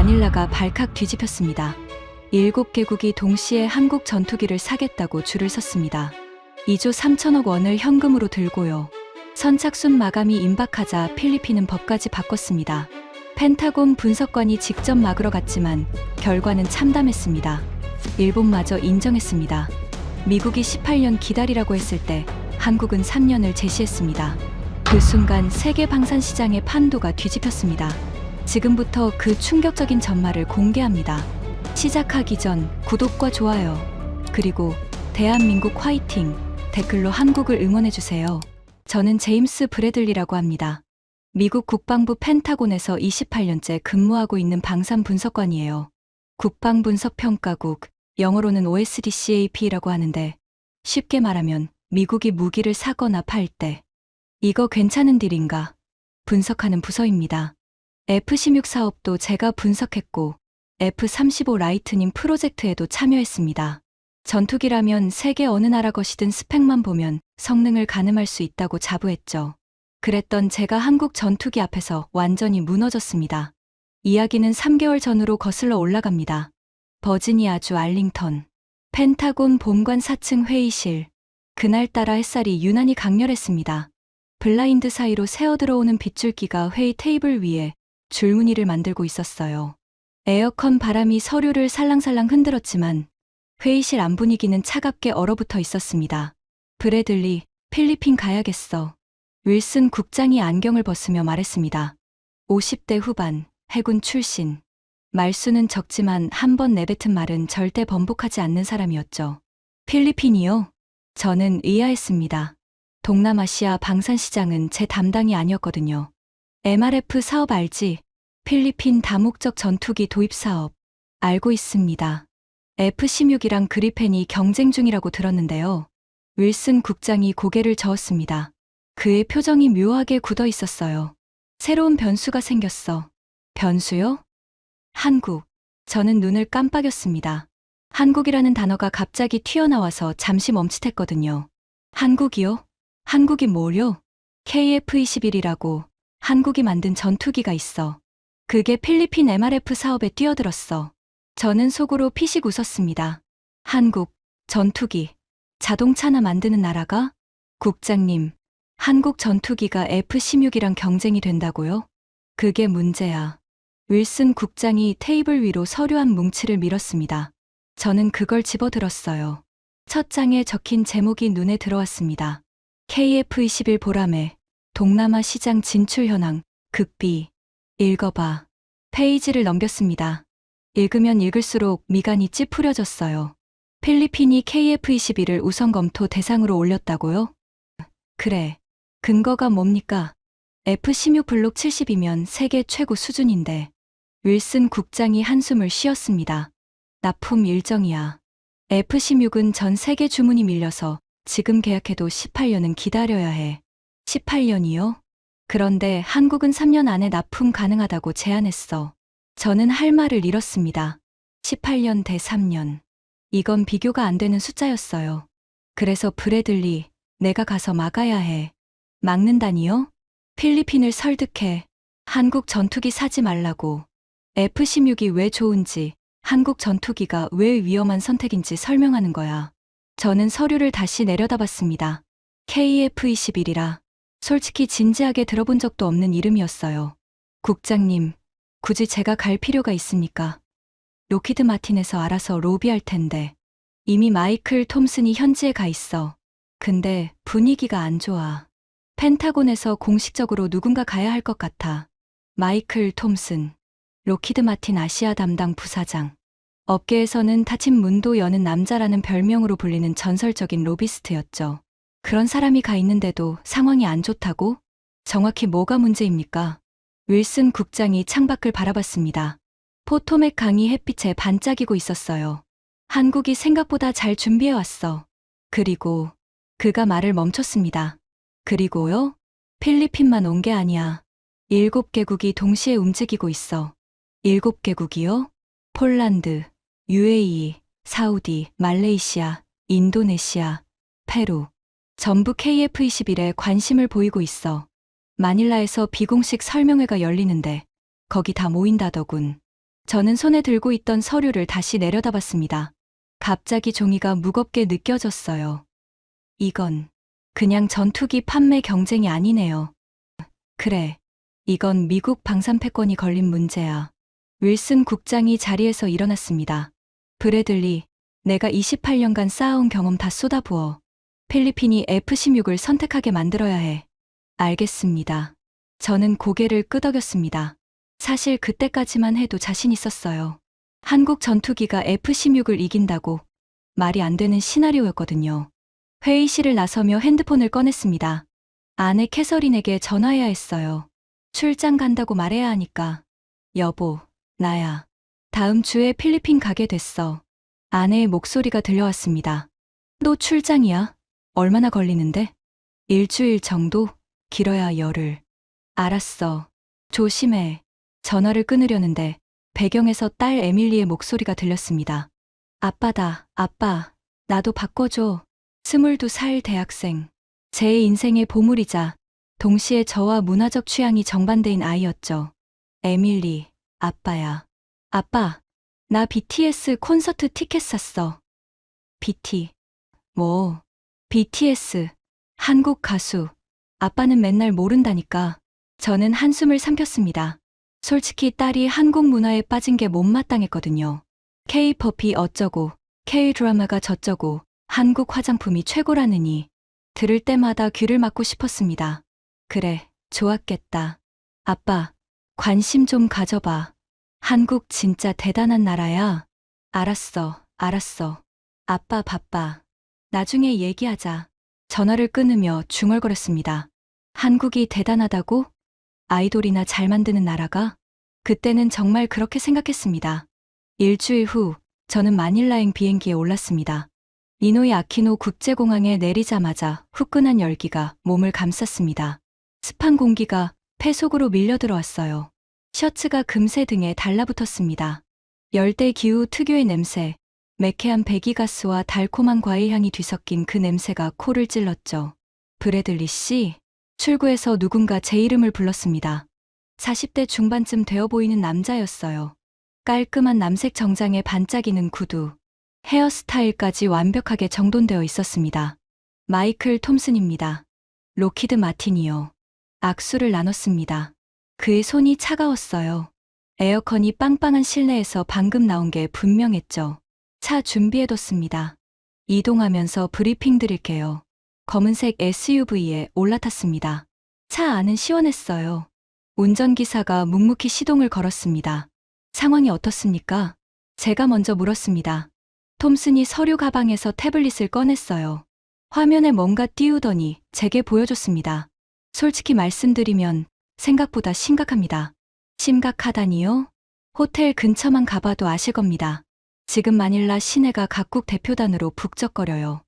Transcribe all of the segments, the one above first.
마닐라가 발칵 뒤집혔습니다. 7개국이 동시에 한국 전투기를 사겠다고 줄을 섰습니다. 2조 3천억 원을 현금으로 들고요. 선착순 마감이 임박하자 필리핀은 법까지 바꿨습니다. 펜타곤 분석관이 직접 막으러 갔지만 결과는 참담했습니다. 일본마저 인정했습니다. 미국이 18년 기다리라고 했을 때 한국은 3년을 제시했습니다. 그 순간 세계 방산 시장의 판도가 뒤집혔습니다. 지금부터 그 충격적인 전말을 공개합니다. 시작하기 전 구독과 좋아요, 그리고 대한민국 화이팅 댓글로 한국을 응원해주세요. 저는 제임스 브래들리라고 합니다. 미국 국방부 펜타곤에서 28년째 근무하고 있는 방산 분석관이에요. 국방분석평가국, 영어로는 OSDCAP라고 하는데 쉽게 말하면 미국이 무기를 사거나 팔 때 이거 괜찮은 딜인가 분석하는 부서입니다. F-16 사업도 제가 분석했고 F-35 라이트닝 프로젝트에도 참여했습니다. 전투기라면 세계 어느 나라 것이든 스펙만 보면 성능을 가늠할 수 있다고 자부했죠. 그랬던 제가 한국 전투기 앞에서 완전히 무너졌습니다. 이야기는 3개월 전으로 거슬러 올라갑니다. 버지니아주 알링턴, 펜타곤 본관 4층 회의실. 그날따라 햇살이 유난히 강렬했습니다. 블라인드 사이로 새어들어오는 빗줄기가 회의 테이블 위에 줄무늬를 만들고 있었어요. 에어컨 바람이 서류를 살랑살랑 흔들었지만 회의실 안 분위기는 차갑게 얼어붙어 있었습니다. 브래들리, 필리핀 가야겠어. 윌슨 국장이 안경을 벗으며 말했습니다. 50대 후반, 해군 출신. 말수는 적지만 한 번 내뱉은 말은 절대 번복하지 않는 사람이었죠. 필리핀이요? 저는 의아했습니다. 동남아시아 방산시장은 제 담당이 아니었거든요. MRF 사업 알지? 필리핀 다목적 전투기 도입 사업. 알고 있습니다. F-16이랑 그리펜이 경쟁 중이라고 들었는데요. 윌슨 국장이 고개를 저었습니다. 그의 표정이 묘하게 굳어 있었어요. 새로운 변수가 생겼어. 변수요? 한국. 저는 눈을 깜빡였습니다. 한국이라는 단어가 갑자기 튀어나와서 잠시 멈칫했거든요. 한국이요? 한국이 뭐요? KF-21이라고 한국이 만든 전투기가 있어. 그게 필리핀 MRF 사업에 뛰어들었어. 저는 속으로 피식 웃었습니다. 한국, 전투기, 자동차나 만드는 나라가? 국장님, 한국 전투기가 F-16이랑 경쟁이 된다고요? 그게 문제야. 윌슨 국장이 테이블 위로 서류 한 뭉치를 밀었습니다. 저는 그걸 집어들었어요. 첫 장에 적힌 제목이 눈에 들어왔습니다. KF-21 보람에 동남아 시장 진출 현황, 극비. 읽어봐. 페이지를 넘겼습니다. 읽으면 읽을수록 미간이 찌푸려졌어요. 필리핀이 KF-21을 우선 검토 대상으로 올렸다고요? 그래. 근거가 뭡니까? F-16 블록 70이면 세계 최고 수준인데. 윌슨 국장이 한숨을 쉬었습니다. 납품 일정이야. F-16은 전 세계 주문이 밀려서 지금 계약해도 18년은 기다려야 해. 18년이요? 그런데 한국은 3년 안에 납품 가능하다고 제안했어. 저는 할 말을 잃었습니다. 18년 대 3년. 이건 비교가 안 되는 숫자였어요. 그래서 브래들리, 내가 가서 막아야 해. 막는다니요? 필리핀을 설득해. 한국 전투기 사지 말라고. F-16이 왜 좋은지, 한국 전투기가 왜 위험한 선택인지 설명하는 거야. 저는 서류를 다시 내려다봤습니다. KF-21이라. 솔직히 진지하게 들어본 적도 없는 이름이었어요. 국장님, 굳이 제가 갈 필요가 있습니까? 로키드 마틴에서 알아서 로비할 텐데. 이미 마이클 톰슨이 현지에 가 있어. 근데 분위기가 안 좋아. 펜타곤에서 공식적으로 누군가 가야 할 것 같아. 마이클 톰슨. 로키드 마틴 아시아 담당 부사장. 업계에서는 닫힌 문도 여는 남자라는 별명으로 불리는 전설적인 로비스트였죠. 그런 사람이 가 있는데도 상황이 안 좋다고? 정확히 뭐가 문제입니까? 윌슨 국장이 창밖을 바라봤습니다. 포토맥 강이 햇빛에 반짝이고 있었어요. 한국이 생각보다 잘 준비해왔어. 그리고 그가 말을 멈췄습니다. 그리고요? 필리핀만 온 게 아니야. 7개국이 동시에 움직이고 있어. 7개국이요? 폴란드, UAE, 사우디, 말레이시아, 인도네시아, 페루. 전부 KF-21에 관심을 보이고 있어. 마닐라에서 비공식 설명회가 열리는데 거기 다 모인다더군. 저는 손에 들고 있던 서류를 다시 내려다봤습니다. 갑자기 종이가 무겁게 느껴졌어요. 이건 그냥 전투기 판매 경쟁이 아니네요. 그래, 이건 미국 방산 패권이 걸린 문제야. 윌슨 국장이 자리에서 일어났습니다. 브래들리, 내가 28년간 쌓아온 경험 다 쏟아부어. 필리핀이 F-16을 선택하게 만들어야 해. 알겠습니다. 저는 고개를 끄덕였습니다. 사실 그때까지만 해도 자신 있었어요. 한국 전투기가 F-16을 이긴다고 말이 안 되는 시나리오였거든요. 회의실을 나서며 핸드폰을 꺼냈습니다. 아내 캐서린에게 전화해야 했어요. 출장 간다고 말해야 하니까. 여보, 나야. 다음 주에 필리핀 가게 됐어. 아내의 목소리가 들려왔습니다. 또 출장이야? 얼마나 걸리는데? 일주일 정도? 길어야 열흘. 알았어. 조심해. 전화를 끊으려는데 배경에서 딸 에밀리의 목소리가 들렸습니다. 아빠다, 아빠. 나도 바꿔줘. 22살 대학생. 제 인생의 보물이자 동시에 저와 문화적 취향이 정반대인 아이였죠. 에밀리, 아빠야. 아빠, 나 BTS 콘서트 티켓 샀어. BT. 뭐? BTS. 한국 가수. 아빠는 맨날 모른다니까. 저는 한숨을 삼켰습니다. 솔직히 딸이 한국 문화에 빠진 게 못마땅했거든요. K-팝이 어쩌고, K-드라마가 저쩌고, 한국 화장품이 최고라느니 들을 때마다 귀를 막고 싶었습니다. 그래, 좋았겠다. 아빠, 관심 좀 가져봐. 한국 진짜 대단한 나라야. 알았어, 알았어. 아빠 바빠. 나중에 얘기하자. 전화를 끊으며 중얼거렸습니다. 한국이 대단하다고? 아이돌이나 잘 만드는 나라가? 그때는 정말 그렇게 생각했습니다. 일주일 후, 저는 마닐라행 비행기에 올랐습니다. 니노이 아키노 국제공항에 내리자마자 후끈한 열기가 몸을 감쌌습니다. 습한 공기가 폐 속으로 밀려 들어왔어요. 셔츠가 금세 등에 달라붙었습니다. 열대 기후 특유의 냄새, 매캐한 배기가스와 달콤한 과일향이 뒤섞인 그 냄새가 코를 찔렀죠. 브래들리 씨, 출구에서 누군가 제 이름을 불렀습니다. 40대 중반쯤 되어 보이는 남자였어요. 깔끔한 남색 정장에 반짝이는 구두, 헤어스타일까지 완벽하게 정돈되어 있었습니다. 마이클 톰슨입니다. 로키드 마틴이요. 악수를 나눴습니다. 그의 손이 차가웠어요. 에어컨이 빵빵한 실내에서 방금 나온 게 분명했죠. 차 준비해뒀습니다. 이동하면서 브리핑 드릴게요. 검은색 SUV에 올라탔습니다. 차 안은 시원했어요. 운전기사가 묵묵히 시동을 걸었습니다. 상황이 어떻습니까? 제가 먼저 물었습니다. 톰슨이 서류 가방에서 태블릿을 꺼냈어요. 화면에 뭔가 띄우더니 제게 보여줬습니다. 솔직히 말씀드리면 생각보다 심각합니다. 심각하다니요? 호텔 근처만 가봐도 아실 겁니다. 지금 마닐라 시내가 각국 대표단으로 북적거려요.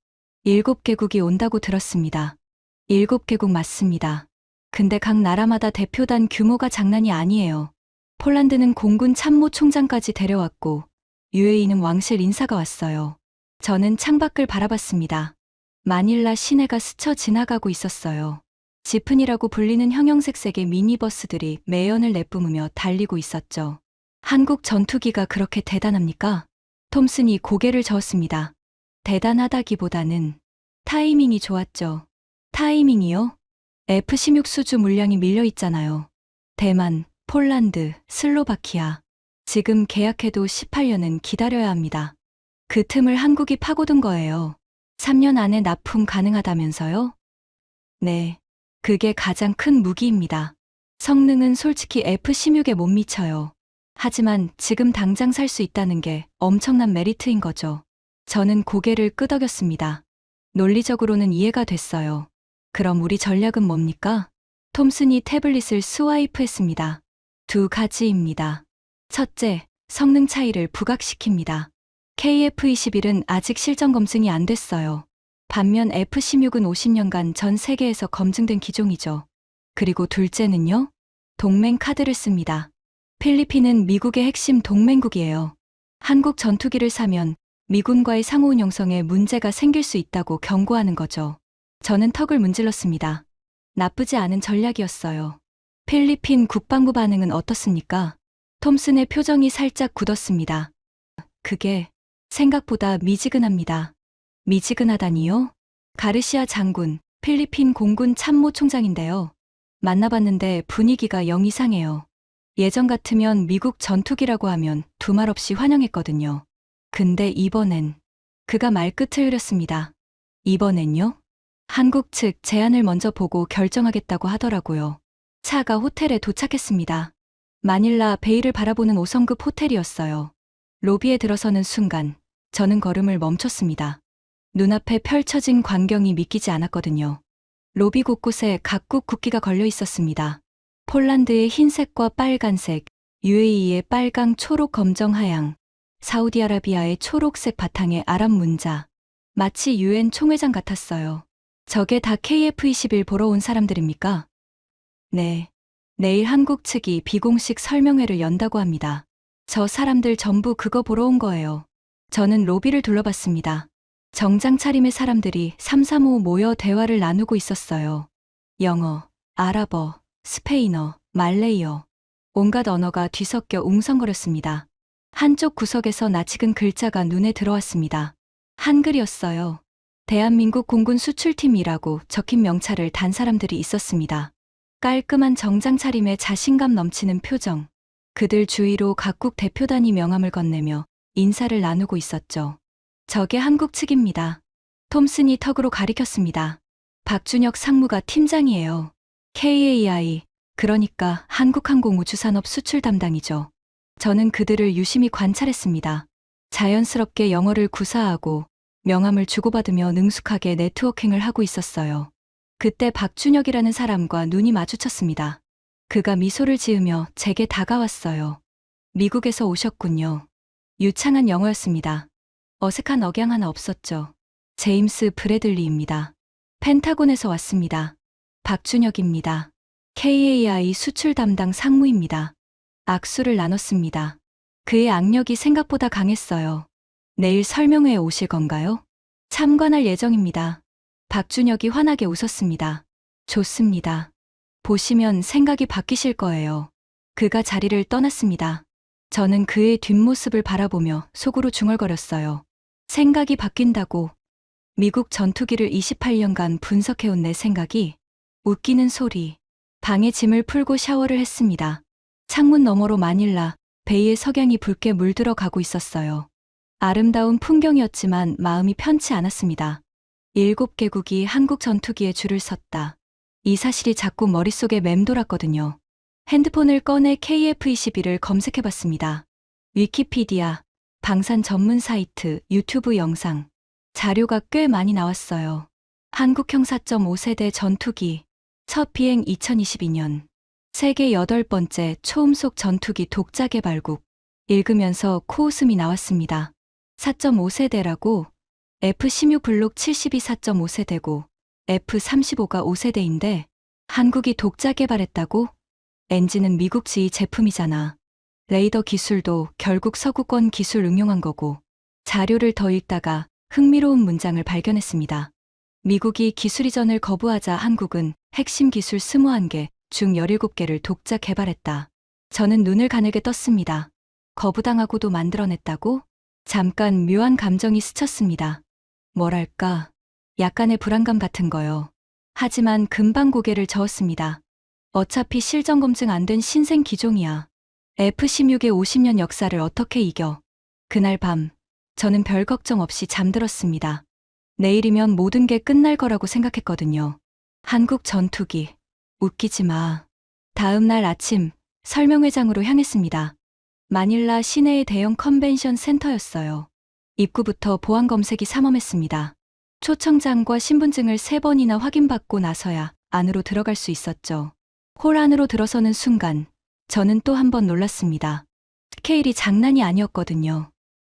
7개국이 온다고 들었습니다. 7개국 맞습니다. 근데 각 나라마다 대표단 규모가 장난이 아니에요. 폴란드는 공군 참모총장까지 데려왔고 UAE는 왕실 인사가 왔어요. 저는 창밖을 바라봤습니다. 마닐라 시내가 스쳐 지나가고 있었어요. 지픈이라고 불리는 형형색색의 미니버스들이 매연을 내뿜으며 달리고 있었죠. 한국 전투기가 그렇게 대단합니까? 톰슨이 고개를 저었습니다. 대단하다기보다는 타이밍이 좋았죠. 타이밍이요? F-16 수주 물량이 밀려 있잖아요. 대만, 폴란드, 슬로바키아. 지금 계약해도 18년은 기다려야 합니다. 그 틈을 한국이 파고든 거예요. 3년 안에 납품 가능하다면서요? 네. 그게 가장 큰 무기입니다. 성능은 솔직히 F-16에 못 미쳐요. 하지만 지금 당장 살 수 있다는 게 엄청난 메리트인 거죠. 저는 고개를 끄덕였습니다. 논리적으로는 이해가 됐어요. 그럼 우리 전략은 뭡니까? 톰슨이 태블릿을 스와이프했습니다. 2가지입니다. 첫째, 성능 차이를 부각시킵니다. KF-21은 아직 실전 검증이 안 됐어요. 반면 F-16은 50년간 전 세계에서 검증된 기종이죠. 그리고 둘째는요? 동맹 카드를 씁니다. 필리핀은 미국의 핵심 동맹국이에요. 한국 전투기를 사면 미군과의 상호운 형성에 문제가 생길 수 있다고 경고하는 거죠. 저는 턱을 문질렀습니다. 나쁘지 않은 전략이었어요. 필리핀 국방부 반응은 어떻습니까? 톰슨의 표정이 살짝 굳었습니다. 그게 생각보다 미지근합니다. 미지근하다니요? 가르시아 장군, 필리핀 공군 참모총장인데요. 만나봤는데 분위기가 영 이상해요. 예전 같으면 미국 전투기라고 하면 두말 없이 환영했거든요. 근데 이번엔 그가 말끝을 흐렸습니다. 이번엔요? 한국 측 제안을 먼저 보고 결정하겠다고 하더라고요. 차가 호텔에 도착했습니다. 마닐라 베이를 바라보는 5성급 호텔이었어요. 로비에 들어서는 순간 저는 걸음을 멈췄습니다. 눈앞에 펼쳐진 광경이 믿기지 않았거든요. 로비 곳곳에 각국 국기가 걸려 있었습니다. 폴란드의 흰색과 빨간색, UAE의 빨강, 초록, 검정, 하양, 사우디아라비아의 초록색 바탕의 아랍 문자. 마치 UN 총회장 같았어요. 저게 다 KF-21 보러 온 사람들입니까? 네. 내일 한국 측이 비공식 설명회를 연다고 합니다. 저 사람들 전부 그거 보러 온 거예요. 저는 로비를 둘러봤습니다. 정장 차림의 사람들이 335 모여 대화를 나누고 있었어요. 영어, 아랍어, 스페인어, 말레이어. 온갖 언어가 뒤섞여 웅성거렸습니다. 한쪽 구석에서 낯익은 글자가 눈에 들어왔습니다. 한글이었어요. 대한민국 공군 수출팀이라고 적힌 명찰을 단 사람들이 있었습니다. 깔끔한 정장 차림에 자신감 넘치는 표정. 그들 주위로 각국 대표단이 명함을 건네며 인사를 나누고 있었죠. 저게 한국 측입니다. 톰슨이 턱으로 가리켰습니다. 박준혁 상무가 팀장이에요. KAI, 그러니까 한국항공우주산업 수출 담당이죠. 저는 그들을 유심히 관찰했습니다. 자연스럽게 영어를 구사하고 명함을 주고받으며 능숙하게 네트워킹을 하고 있었어요. 그때 박준혁이라는 사람과 눈이 마주쳤습니다. 그가 미소를 지으며 제게 다가왔어요. 미국에서 오셨군요. 유창한 영어였습니다. 어색한 억양 하나 없었죠. 제임스 브래들리입니다. 펜타곤에서 왔습니다. 박준혁입니다. KAI 수출 담당 상무입니다. 악수를 나눴습니다. 그의 악력이 생각보다 강했어요. 내일 설명회에 오실 건가요? 참관할 예정입니다. 박준혁이 환하게 웃었습니다. 좋습니다. 보시면 생각이 바뀌실 거예요. 그가 자리를 떠났습니다. 저는 그의 뒷모습을 바라보며 속으로 중얼거렸어요. 생각이 바뀐다고. 미국 전투기를 28년간 분석해온 내 생각이. 웃기는 소리. 방에 짐을 풀고 샤워를 했습니다. 창문 너머로 마닐라 베이의 석양이 붉게 물들어 가고 있었어요. 아름다운 풍경이었지만 마음이 편치 않았습니다. 7개국이 한국 전투기에 줄을 섰다. 이 사실이 자꾸 머릿속에 맴돌았거든요. 핸드폰을 꺼내 KF-21을 검색해봤습니다. 위키피디아, 방산 전문 사이트, 유튜브 영상, 자료가 꽤 많이 나왔어요. 한국형 4.5세대 전투기, 첫 비행 2022년, 세계 8번째 초음속 전투기 독자 개발국. 읽으면서 코웃음이 나왔습니다. 4.5세대라고? F-16 블록 72 4.5세대고 F-35가 5세대인데 한국이 독자 개발했다고? 엔진은 미국 지휘 제품이잖아. 레이더 기술도 결국 서구권 기술 응용한 거고. 자료를 더 읽다가 흥미로운 문장을 발견했습니다. 미국이 기술 이전을 거부하자 한국은 핵심 기술 21개 중 17개를 독자 개발했다. 저는 눈을 가늘게 떴습니다. 거부당하고도 만들어냈다고? 잠깐 묘한 감정이 스쳤습니다. 뭐랄까, 약간의 불안감 같은 거요. 하지만 금방 고개를 저었습니다. 어차피 실전 검증 안 된 신생 기종이야. F-16의 50년 역사를 어떻게 이겨. 그날 밤, 저는 별 걱정 없이 잠들었습니다. 내일이면 모든 게 끝날 거라고 생각했거든요. 한국 전투기. 웃기지 마. 다음 날 아침, 설명회장으로 향했습니다. 마닐라 시내의 대형 컨벤션 센터였어요. 입구부터 보안 검색이 삼엄했습니다. 초청장과 신분증을 3번이나 확인받고 나서야 안으로 들어갈 수 있었죠. 홀 안으로 들어서는 순간 저는 또 한 번 놀랐습니다. 스케일이 장난이 아니었거든요.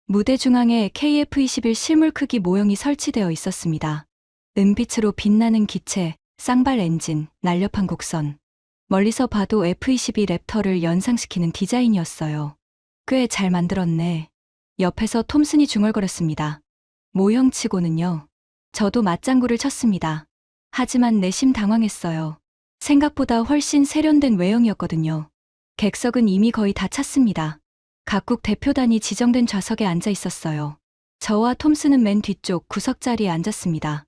무대 중앙에 KF-21 실물 크기 모형이 설치되어 있었습니다. 은빛으로 빛나는 기체, 쌍발 엔진, 날렵한 곡선. 멀리서 봐도 F-22 랩터를 연상시키는 디자인이었어요. 꽤 잘 만들었네. 옆에서 톰슨이 중얼거렸습니다. 모형치고는요. 저도 맞장구를 쳤습니다. 하지만 내심 당황했어요. 생각보다 훨씬 세련된 외형이었거든요. 객석은 이미 거의 다 찼습니다. 각국 대표단이 지정된 좌석에 앉아 있었어요. 저와 톰슨은 맨 뒤쪽 구석 자리에 앉았습니다.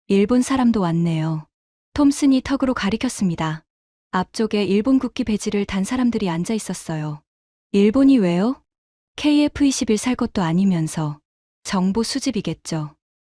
일본 사람도 왔네요. 톰슨이 턱으로 가리켰습니다. 앞쪽에 일본 국기 배지를 단 사람들이 앉아 있었어요. 일본이 왜요? KF-21 살 것도 아니면서. 정보 수집이겠죠.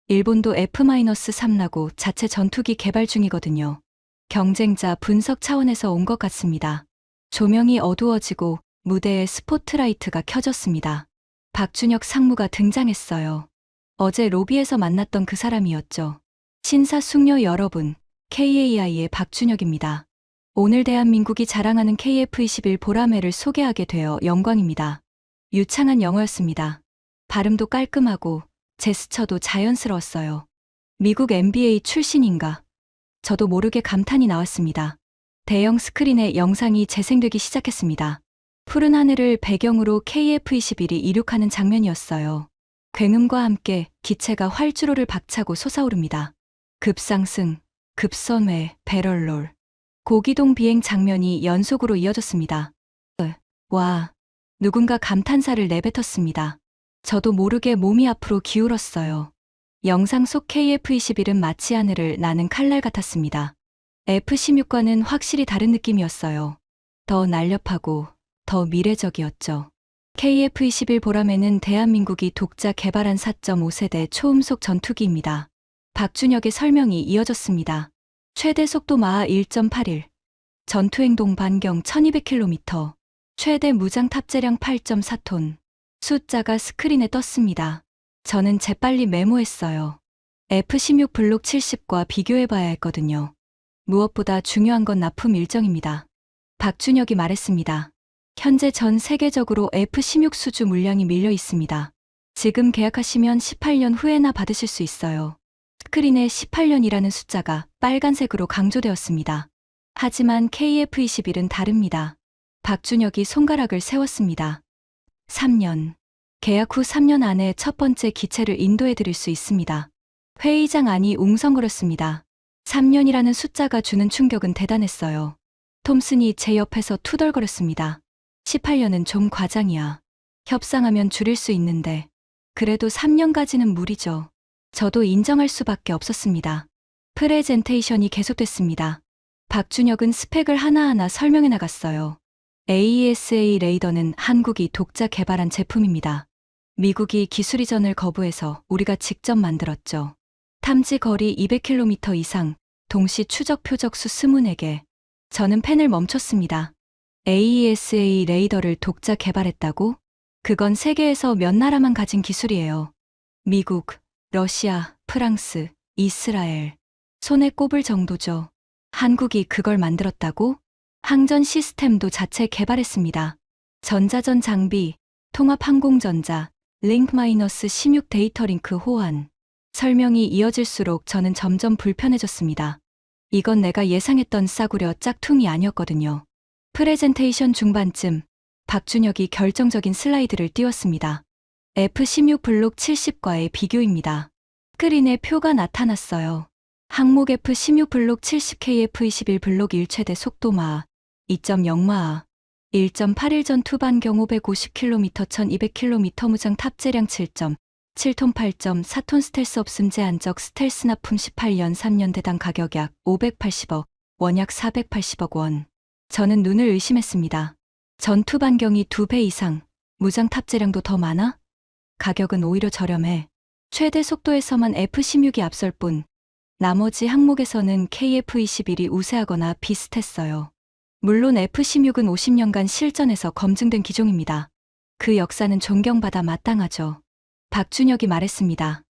일본도 F-3 나고 자체 전투기 개발 중이거든요. 경쟁자 분석 차원에서 온 것 같습니다. 조명이 어두워지고 무대에 스포트라이트가 켜졌습니다. 박준혁 상무가 등장했어요. 어제 로비에서 만났던 그 사람이었죠. 신사숙녀 여러분, KAI의 박준혁입니다. 오늘 대한민국이 자랑하는 KF-21 보라매를 소개하게 되어 영광입니다. 유창한 영어였습니다. 발음도 깔끔하고 제스처도 자연스러웠어요. 미국 NBA 출신인가? 저도 모르게 감탄이 나왔습니다. 대형 스크린에 영상이 재생되기 시작했습니다. 푸른 하늘을 배경으로 KF-21이 이륙하는 장면이었어요. 굉음과 함께 기체가 활주로를 박차고 솟아오릅니다. 급상승, 급선회, 배럴롤. 고기동 비행 장면이 연속으로 이어졌습니다. 와, 누군가 감탄사를 내뱉었습니다. 저도 모르게 몸이 앞으로 기울었어요. 영상 속 KF-21은 마치 하늘을 나는 칼날 같았습니다. F-16과는 확실히 다른 느낌이었어요. 더 날렵하고 더 미래적이었죠. KF-21 보라매는 대한민국이 독자 개발한 4.5세대 초음속 전투기입니다. 박준혁의 설명이 이어졌습니다. 최대 속도 마하 1.81, 전투행동 반경 1200km, 최대 무장 탑재량 8.4톤. 숫자가 스크린에 떴습니다. 저는 재빨리 메모했어요. F-16 블록 70과 비교해봐야 했거든요. 무엇보다 중요한 건 납품 일정입니다. 박준혁이 말했습니다. 현재 전 세계적으로 F-16 수주 물량이 밀려 있습니다. 지금 계약하시면 18년 후에나 받으실 수 있어요. 스크린에 18년이라는 숫자가 빨간색으로 강조되었습니다. 하지만 KF-21은 다릅니다. 박준혁이 손가락을 세웠습니다. 3년. 계약 후 3년 안에 첫 번째 기체를 인도해 드릴 수 있습니다. 회의장 안이 웅성거렸습니다. 3년이라는 숫자가 주는 충격은 대단했어요. 톰슨이 제 옆에서 투덜거렸습니다. 18년은 좀 과장이야. 협상하면 줄일 수 있는데. 그래도 3년까지는 무리죠. 저도 인정할 수밖에 없었습니다. 프레젠테이션이 계속됐습니다. 박준혁은 스펙을 하나하나 설명해 나갔어요. AESA 레이더는 한국이 독자 개발한 제품입니다. 미국이 기술 이전을 거부해서 우리가 직접 만들었죠. 탐지 거리 200km 이상, 동시 추적 표적 수 24개. 저는 펜을 멈췄습니다. AESA 레이더를 독자 개발했다고? 그건 세계에서 몇 나라만 가진 기술이에요. 미국, 러시아, 프랑스, 이스라엘. 손에 꼽을 정도죠. 한국이 그걸 만들었다고? 항전 시스템도 자체 개발했습니다. 전자전 장비, 통합항공전자, 링크-16 데이터링크 호환. 설명이 이어질수록 저는 점점 불편해졌습니다. 이건 내가 예상했던 싸구려 짝퉁이 아니었거든요. 프레젠테이션 중반쯤 박준혁이 결정적인 슬라이드를 띄웠습니다. F-16 블록 70과의 비교입니다. 스크린에 표가 나타났어요. 항목 F-16 블록 70KF-21 블록 1 최대 속도 마하 2.0마하 1.81 전투 반경 550km 1200km 무장 탑재량 7.7톤 8.4톤 스텔스 없음 제한적 스텔스 납품 18년 3년 대당 가격 약 580억 원 약 480억 원. 저는 눈을 의심했습니다. 전투 반경이 2배 이상, 무장 탑재량도 더 많아? 가격은 오히려 저렴해. 최대 속도에서만 F-16이 앞설 뿐 나머지 항목에서는 KF-21이 우세하거나 비슷했어요. 물론 F-16은 50년간 실전에서 검증된 기종입니다. 그 역사는 존경받아 마땅하죠. 박준혁이 말했습니다.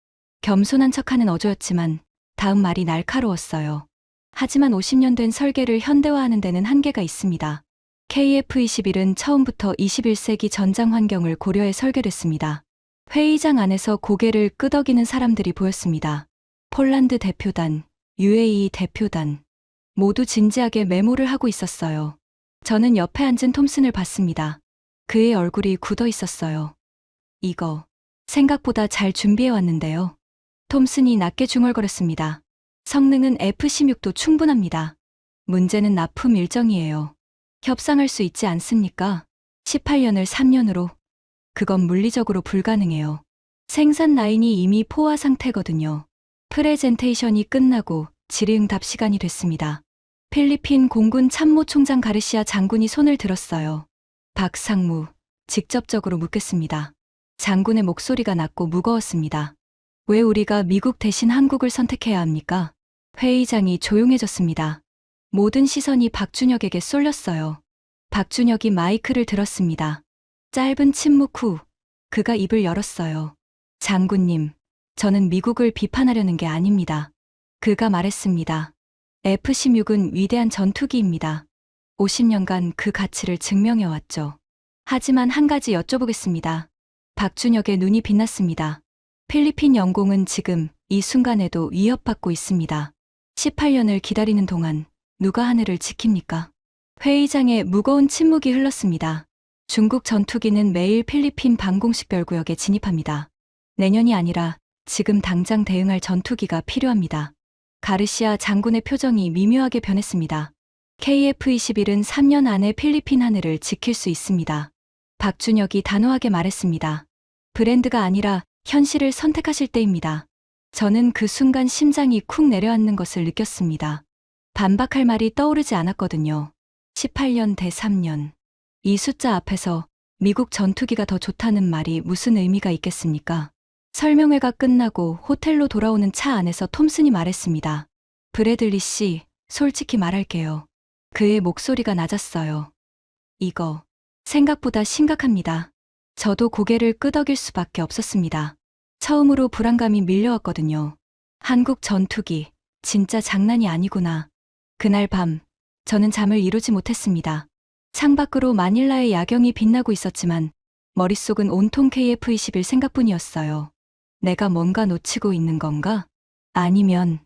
겸손한 척하는 어조였지만 다음 말이 날카로웠어요. 하지만 50년 된 설계를 현대화하는 데는 한계가 있습니다. KF-21은 처음부터 21세기 전장 환경을 고려해 설계됐습니다. 회의장 안에서 고개를 끄덕이는 사람들이 보였습니다. 폴란드 대표단, UAE 대표단. 모두 진지하게 메모를 하고 있었어요. 저는 옆에 앉은 톰슨을 봤습니다. 그의 얼굴이 굳어 있었어요. 이거 생각보다 잘 준비해 왔는데요. 톰슨이 낮게 중얼거렸습니다. 성능은 F-16도 충분합니다. 문제는 납품 일정이에요. 협상할 수 있지 않습니까? 18년을 3년으로. 그건 물리적으로 불가능해요. 생산 라인이 이미 포화 상태거든요. 프레젠테이션이 끝나고 질의응답 시간이 됐습니다. 필리핀 공군 참모총장 가르시아 장군이 손을 들었어요. 박 상무, 직접적으로 묻겠습니다. 장군의 목소리가 낮고 무거웠습니다. 왜 우리가 미국 대신 한국을 선택해야 합니까? 회의장이 조용해졌습니다. 모든 시선이 박준혁에게 쏠렸어요. 박준혁이 마이크를 들었습니다. 짧은 침묵 후 그가 입을 열었어요. 장군님, 저는 미국을 비판하려는 게 아닙니다. 그가 말했습니다. F-16은 위대한 전투기입니다. 50년간 그 가치를 증명해왔죠. 하지만 한 가지 여쭤보겠습니다. 박준혁의 눈이 빛났습니다. 필리핀 영공은 지금 이 순간에도 위협받고 있습니다. 18년을 기다리는 동안 누가 하늘을 지킵니까? 회의장에 무거운 침묵이 흘렀습니다. 중국 전투기는 매일 필리핀 방공식별구역에 진입합니다. 내년이 아니라 지금 당장 대응할 전투기가 필요합니다. 가르시아 장군의 표정이 미묘하게 변했습니다. KF-21은 3년 안에 필리핀 하늘을 지킬 수 있습니다. 박준혁이 단호하게 말했습니다. 브랜드가 아니라 현실을 선택하실 때입니다. 저는 그 순간 심장이 쿵 내려앉는 것을 느꼈습니다. 반박할 말이 떠오르지 않았거든요. 18년 대 3년. 이 숫자 앞에서 미국 전투기가 더 좋다는 말이 무슨 의미가 있겠습니까? 설명회가 끝나고 호텔로 돌아오는 차 안에서 톰슨이 말했습니다. 브래들리 씨, 솔직히 말할게요. 그의 목소리가 낮았어요. 이거 생각보다 심각합니다. 저도 고개를 끄덕일 수밖에 없었습니다. 처음으로 불안감이 밀려왔거든요. 한국 전투기, 진짜 장난이 아니구나. 그날 밤, 저는 잠을 이루지 못했습니다. 창밖으로 마닐라의 야경이 빛나고 있었지만 머릿속은 온통 KF-21 생각뿐이었어요. 내가 뭔가 놓치고 있는 건가? 아니면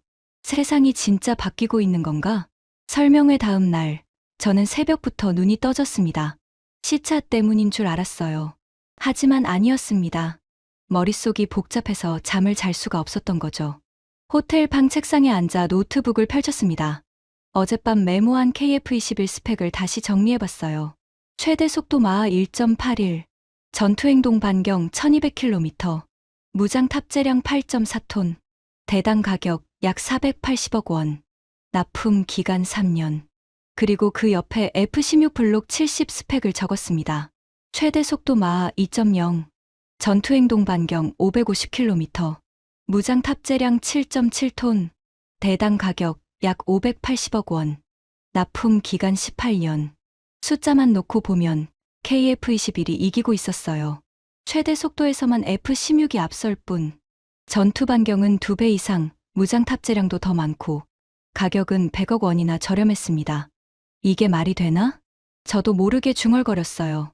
세상이 진짜 바뀌고 있는 건가? 설명회 다음 날, 저는 새벽부터 눈이 떠졌습니다. 시차 때문인 줄 알았어요. 하지만 아니었습니다. 머릿속이 복잡해서 잠을 잘 수가 없었던 거죠. 호텔 방 책상에 앉아 노트북을 펼쳤습니다. 어젯밤 메모한 KF-21 스펙을 다시 정리해봤어요. 최대 속도 마하 1.81, 전투행동 반경 1200km, 무장 탑재량 8.4톤, 대당 가격 약 480억 원, 납품 기간 3년. 그리고 그 옆에 F-16 블록 70 스펙을 적었습니다. 최대 속도 마하 2.0, 전투행동 반경 550km, 무장 탑재량 7.7톤, 대당 가격 약 580억 원, 납품 기간 18년. 숫자만 놓고 보면 KF-21이 이기고 있었어요. 최대 속도에서만 F-16이 앞설 뿐, 전투 반경은 2배 이상, 무장 탑재량도 더 많고, 가격은 100억 원이나 저렴했습니다. 이게 말이 되나? 저도 모르게 중얼거렸어요.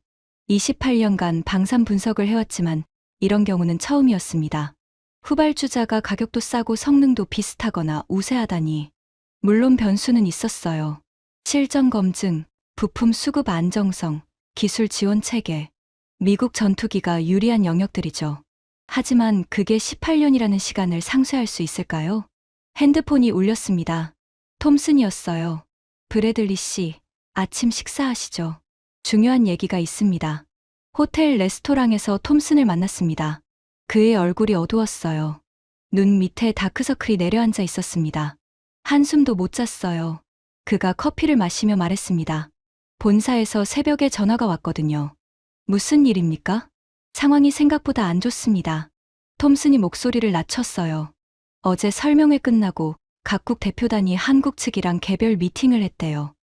28년간 방산 분석을 해왔지만 이런 경우는 처음이었습니다. 후발주자가 가격도 싸고 성능도 비슷하거나 우세하다니. 물론 변수는 있었어요. 실전 검증, 부품 수급 안정성, 기술 지원 체계. 미국 전투기가 유리한 영역들이죠. 하지만 그게 18년이라는 시간을 상쇄할 수 있을까요? 핸드폰이 울렸습니다. 톰슨이었어요. 브래들리 씨, 아침 식사하시죠. 중요한 얘기가 있습니다. 호텔 레스토랑에서 톰슨을 만났습니다. 그의 얼굴이 어두웠어요. 눈 밑에 다크서클이 내려앉아 있었습니다. 한숨도 못 잤어요. 그가 커피를 마시며 말했습니다. 본사에서 새벽에 전화가 왔거든요. 무슨 일입니까? 상황이 생각보다 안 좋습니다. 톰슨이 목소리를 낮췄어요. 어제 설명회 끝나고 각국 대표단이 한국 측이랑 개별 미팅을 했대요.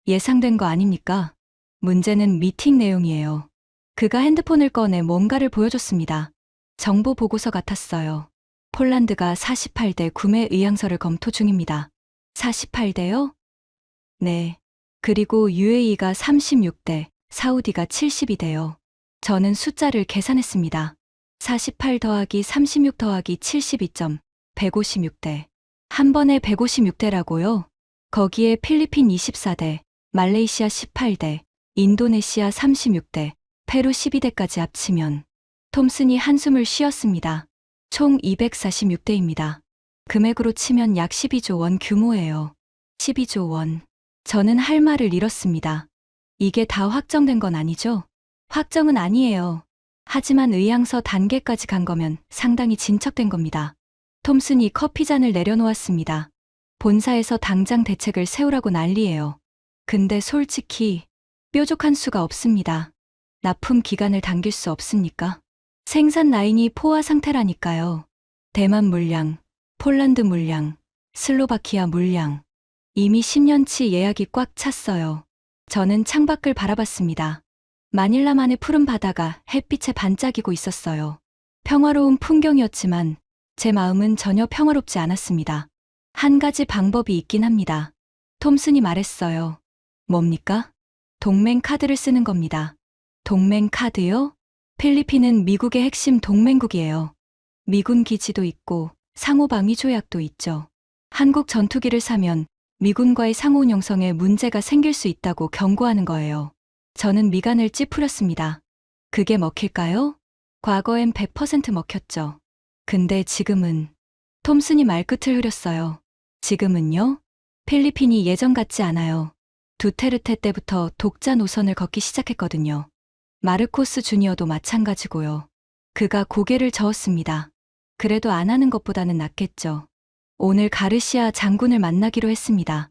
예상된 거 아닙니까? 문제는 미팅 내용이에요. 그가 핸드폰을 꺼내 뭔가를 보여줬습니다. 정보 보고서 같았어요. 폴란드가 48대 구매 의향서를 검토 중입니다. 48대요? 네. 그리고 UAE가 36대, 사우디가 72대요. 저는 숫자를 계산했습니다. 48 더하기 36 더하기 72점, 156대. 한 번에 156대라고요? 거기에 필리핀 24대, 말레이시아 18대, 인도네시아 36대, 페루 12대까지 합치면 톰슨이 한숨을 쉬었습니다. 총 246대입니다. 금액으로 치면 약 12조 원 규모예요. 12조 원. 저는 할 말을 잃었습니다. 이게 다 확정된 건 아니죠? 확정은 아니에요. 하지만 의향서 단계까지 간 거면 상당히 진척된 겁니다. 톰슨이 커피잔을 내려놓았습니다. 본사에서 당장 대책을 세우라고 난리예요. 근데 솔직히 뾰족한 수가 없습니다. 납품 기간을 당길 수 없습니까? 생산 라인이 포화 상태라니까요. 대만 물량, 폴란드 물량, 슬로바키아 물량. 이미 10년치 예약이 꽉 찼어요. 저는 창밖을 바라봤습니다. 마닐라만의 푸른 바다가 햇빛에 반짝이고 있었어요. 평화로운 풍경이었지만 제 마음은 전혀 평화롭지 않았습니다. 한 가지 방법이 있긴 합니다. 톰슨이 말했어요. 뭡니까? 동맹 카드를 쓰는 겁니다. 동맹 카드요? 필리핀은 미국의 핵심 동맹국이에요. 미군 기지도 있고 상호방위 조약도 있죠. 한국 전투기를 사면 미군과의 상호운용성에 문제가 생길 수 있다고 경고하는 거예요. 저는 미간을 찌푸렸습니다. 그게 먹힐까요? 과거엔 100% 먹혔죠. 근데 지금은 톰슨이 말끝을 흐렸어요. 지금은요? 필리핀이 예전 같지 않아요. 두테르테 때부터 독자 노선을 걷기 시작했거든요. 마르코스 주니어도 마찬가지고요. 그가 고개를 저었습니다. 그래도 안 하는 것보다는 낫겠죠. 오늘 가르시아 장군을 만나기로 했습니다.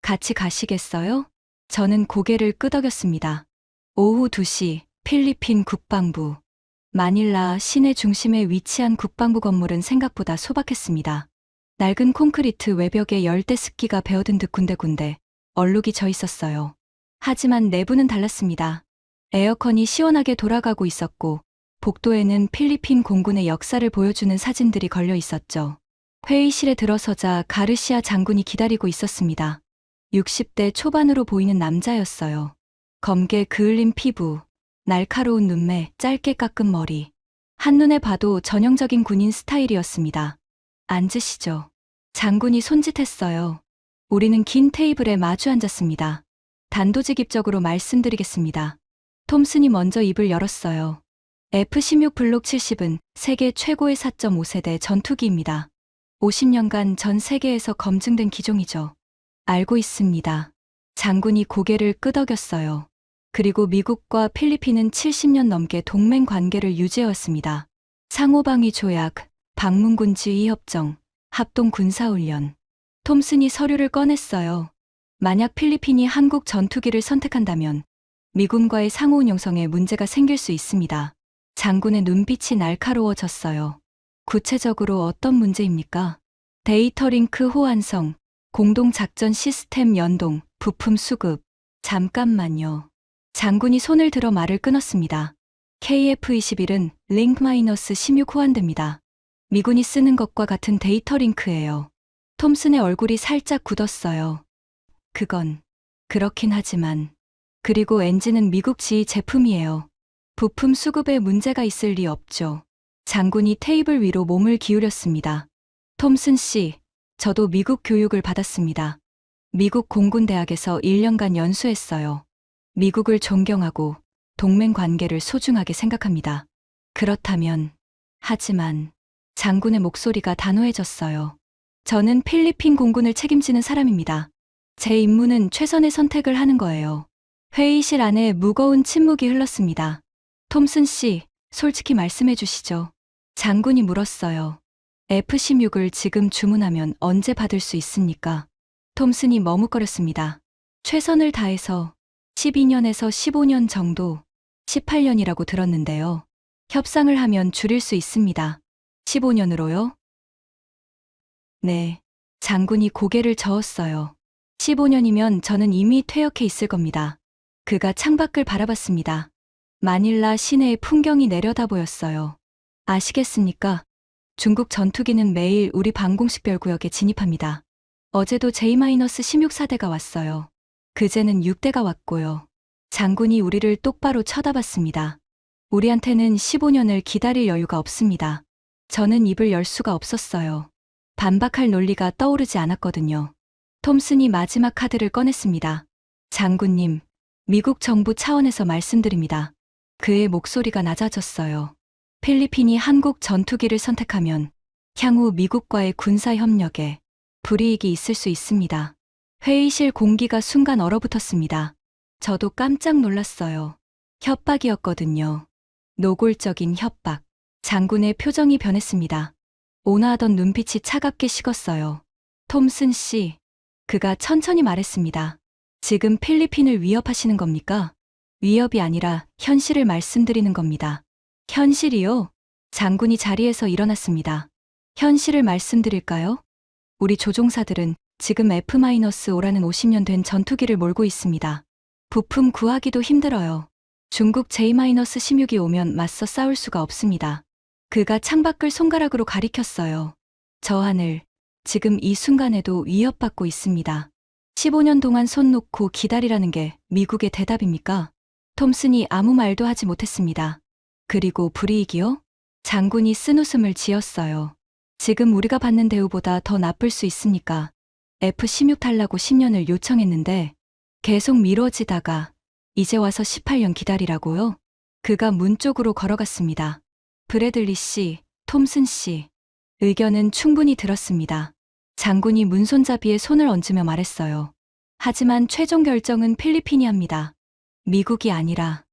같이 가시겠어요? 저는 고개를 끄덕였습니다. 오후 2시 필리핀 국방부. 마닐라 시내 중심에 위치한 국방부 건물은 생각보다 소박했습니다. 낡은 콘크리트 외벽에 열대 습기가 배어든 듯 군데군데 얼룩이 져 있었어요. 하지만 내부는 달랐습니다. 에어컨이 시원하게 돌아가고 있었고 복도에는 필리핀 공군의 역사를 보여주는 사진들이 걸려 있었죠. 회의실에 들어서자 가르시아 장군이 기다리고 있었습니다. 60대 초반으로 보이는 남자였어요. 검게 그을린 피부, 날카로운 눈매, 짧게 깎은 머리. 한눈에 봐도 전형적인 군인 스타일이었습니다. 앉으시죠. 장군이 손짓했어요. 우리는 긴 테이블에 마주 앉았습니다. 단도직입적으로 말씀드리겠습니다. 톰슨이 먼저 입을 열었어요. F-16 블록 70은 세계 최고의 4.5세대 전투기입니다. 50년간 전 세계에서 검증된 기종이죠. 알고 있습니다. 장군이 고개를 끄덕였어요. 그리고 미국과 필리핀은 70년 넘게 동맹 관계를 유지해왔습니다. 상호방위 조약, 방문군 지휘협정, 합동 군사훈련. 톰슨이 서류를 꺼냈어요. 만약 필리핀이 한국 전투기를 선택한다면 미군과의 상호운용성에 문제가 생길 수 있습니다. 장군의 눈빛이 날카로워졌어요. 구체적으로 어떤 문제입니까? 데이터 링크 호환성, 공동작전 시스템 연동, 부품 수급. 잠깐만요. 장군이 손을 들어 말을 끊었습니다. KF-21은 링크-16 호환됩니다. 미군이 쓰는 것과 같은 데이터 링크예요. 톰슨의 얼굴이 살짝 굳었어요. 그건 그렇긴 하지만. 그리고 엔진은 미국 지휘 제품이에요. 부품 수급에 문제가 있을 리 없죠. 장군이 테이블 위로 몸을 기울였습니다. 톰슨 씨, 저도 미국 교육을 받았습니다. 미국 공군대학에서 1년간 연수했어요. 미국을 존경하고 동맹 관계를 소중하게 생각합니다. 그렇다면, 하지만 장군의 목소리가 단호해졌어요. 저는 필리핀 공군을 책임지는 사람입니다. 제 임무는 최선의 선택을 하는 거예요. 회의실 안에 무거운 침묵이 흘렀습니다. 톰슨 씨, 솔직히 말씀해 주시죠. 장군이 물었어요. F-16을 지금 주문하면 언제 받을 수 있습니까? 톰슨이 머뭇거렸습니다. 최선을 다해서 12년에서 15년 정도, 18년이라고 들었는데요. 협상을 하면 줄일 수 있습니다. 15년으로요? 네. 장군이 고개를 저었어요. 15년이면 저는 이미 퇴역해 있을 겁니다. 그가 창밖을 바라봤습니다. 마닐라 시내의 풍경이 내려다 보였어요. 아시겠습니까? 중국 전투기는 매일 우리 방공식별 구역에 진입합니다. 어제도 J-16 사대가 왔어요. 그제는 6대가 왔고요. 장군이 우리를 똑바로 쳐다봤습니다. 우리한테는 15년을 기다릴 여유가 없습니다. 저는 입을 열 수가 없었어요. 반박할 논리가 떠오르지 않았거든요. 톰슨이 마지막 카드를 꺼냈습니다. 장군님, 미국 정부 차원에서 말씀드립니다. 그의 목소리가 낮아졌어요. 필리핀이 한국 전투기를 선택하면 향후 미국과의 군사 협력에 불이익이 있을 수 있습니다. 회의실 공기가 순간 얼어붙었습니다. 저도 깜짝 놀랐어요. 협박이었거든요. 노골적인 협박. 장군의 표정이 변했습니다. 온화하던 눈빛이 차갑게 식었어요. 톰슨 씨, 그가 천천히 말했습니다. 지금 필리핀을 위협하시는 겁니까? 위협이 아니라 현실을 말씀드리는 겁니다. 현실이요? 장군이 자리에서 일어났습니다. 현실을 말씀드릴까요? 우리 조종사들은 지금 F-5라는 50년 된 전투기를 몰고 있습니다. 부품 구하기도 힘들어요. 중국 J-16이 오면 맞서 싸울 수가 없습니다. 그가 창밖을 손가락으로 가리켰어요. 저 하늘, 지금 이 순간에도 위협받고 있습니다. 15년 동안 손 놓고 기다리라는 게 미국의 대답입니까? 톰슨이 아무 말도 하지 못했습니다. 그리고 불이익이요? 장군이 쓴웃음을 지었어요. 지금 우리가 받는 대우보다 더 나쁠 수 있습니까? F-16 달라고 10년을 요청했는데 계속 미뤄지다가 이제 와서 18년 기다리라고요? 그가 문 쪽으로 걸어갔습니다. 브래들리 씨, 톰슨 씨. 의견은 충분히 들었습니다. 장군이 문손잡이에 손을 얹으며 말했어요. 하지만 최종 결정은 필리핀이 합니다. 미국이 아니라.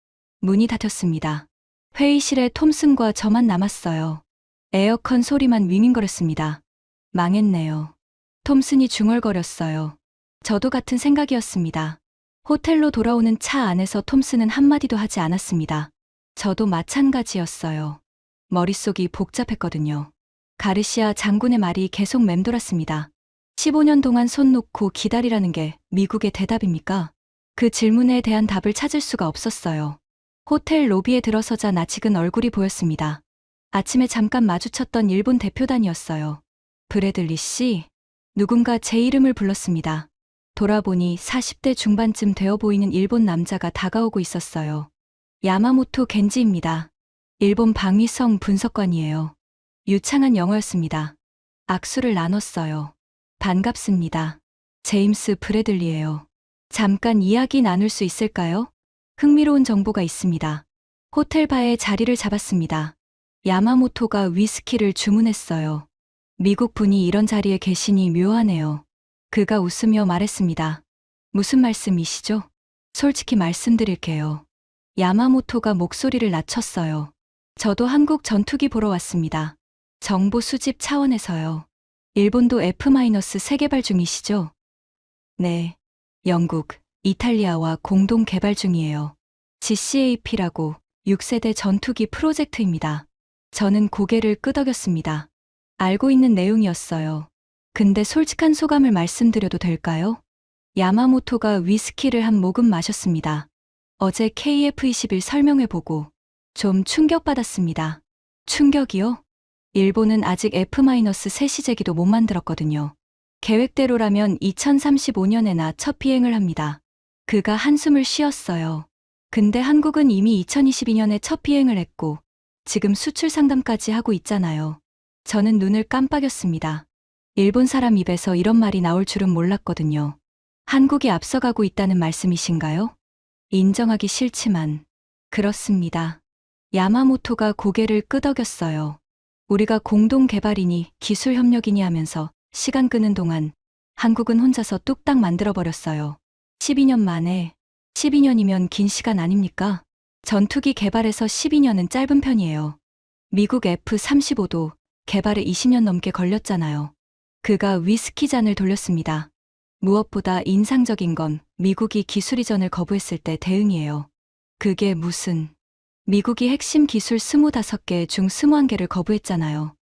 문이 닫혔습니다. 회의실에 톰슨과 저만 남았어요. 에어컨 소리만 윙윙거렸습니다. 망했네요. 톰슨이 중얼거렸어요. 저도 같은 생각이었습니다. 호텔로 돌아오는 차 안에서 톰슨은 한마디도 하지 않았습니다. 저도 마찬가지였어요. 머릿속이 복잡했거든요. 가르시아 장군의 말이 계속 맴돌았습니다. 15년 동안 손 놓고 기다리라는 게 미국의 대답입니까? 그 질문에 대한 답을 찾을 수가 없었어요. 호텔 로비에 들어서자 낯익은 얼굴이 보였습니다. 아침에 잠깐 마주쳤던 일본 대표단이었어요. 브래들리 씨, 누군가 제 이름을 불렀습니다. 돌아보니 40대 중반쯤 되어 보이는 일본 남자가 다가오고 있었어요. 야마모토 겐지입니다. 일본 방위성 분석관이에요. 유창한 영어였습니다. 악수를 나눴어요. 반갑습니다. 제임스 브래들리예요. 잠깐 이야기 나눌 수 있을까요? 흥미로운 정보가 있습니다. 호텔 바에 자리를 잡았습니다. 야마모토가 위스키를 주문했어요. 미국 분이 이런 자리에 계시니 묘하네요. 그가 웃으며 말했습니다. 무슨 말씀이시죠? 솔직히 말씀드릴게요. 야마모토가 목소리를 낮췄어요. 저도 한국 전투기 보러 왔습니다. 정보 수집 차원에서요. 일본도 F-3 개발 중이시죠? 네. 영국, 이탈리아와 공동 개발 중이에요. GCAP라고 6세대 전투기 프로젝트입니다. 저는 고개를 끄덕였습니다. 알고 있는 내용이었어요. 근데 솔직한 소감을 말씀드려도 될까요? 야마모토가 위스키를 한 모금 마셨습니다. 어제 KF-21 설명회보고 좀 충격받았습니다. 충격이요? 일본은 아직 F-3 시제기도 못 만들었거든요. 계획대로라면 2035년에나 첫 비행을 합니다. 그가 한숨을 쉬었어요. 근데 한국은 이미 2022년에 첫 비행을 했고 지금 수출 상담까지 하고 있잖아요. 저는 눈을 깜빡였습니다. 일본 사람 입에서 이런 말이 나올 줄은 몰랐거든요. 한국이 앞서가고 있다는 말씀이신가요? 인정하기 싫지만 그렇습니다. 야마모토가 고개를 끄덕였어요. 우리가 공동 개발이니 기술 협력이니 하면서 시간 끄는 동안 한국은 혼자서 뚝딱 만들어버렸어요. 12년 만에, 12년이면 긴 시간 아닙니까? 전투기 개발에서 12년은 짧은 편이에요. 미국 F-35도 개발에 20년 넘게 걸렸잖아요. 그가 위스키 잔을 돌렸습니다. 무엇보다 인상적인 건 미국이 기술 이전을 거부했을 때 대응이에요. 그게 무슨... 미국이 핵심 기술 25개 중 21개를 거부했잖아요.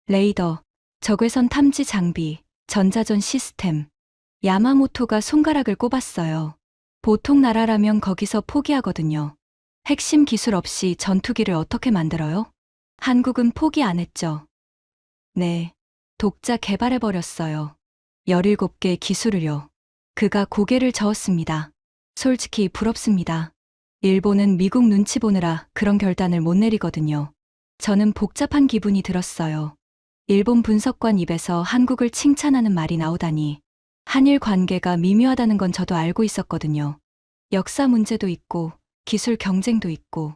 레이더, 적외선 탐지 장비, 전자전 시스템. 야마모토가 손가락을 꼽았어요. 보통 나라라면 거기서 포기하거든요. 핵심 기술 없이 전투기를 어떻게 만들어요? 한국은 포기 안 했죠. 네. 독자 개발해버렸어요. 17개 기술을요. 그가 고개를 저었습니다. 솔직히 부럽습니다. 일본은 미국 눈치 보느라 그런 결단을 못 내리거든요. 저는 복잡한 기분이 들었어요. 일본 분석관 입에서 한국을 칭찬하는 말이 나오다니. 한일 관계가 미묘하다는 건 저도 알고 있었거든요. 역사 문제도 있고 기술 경쟁도 있고.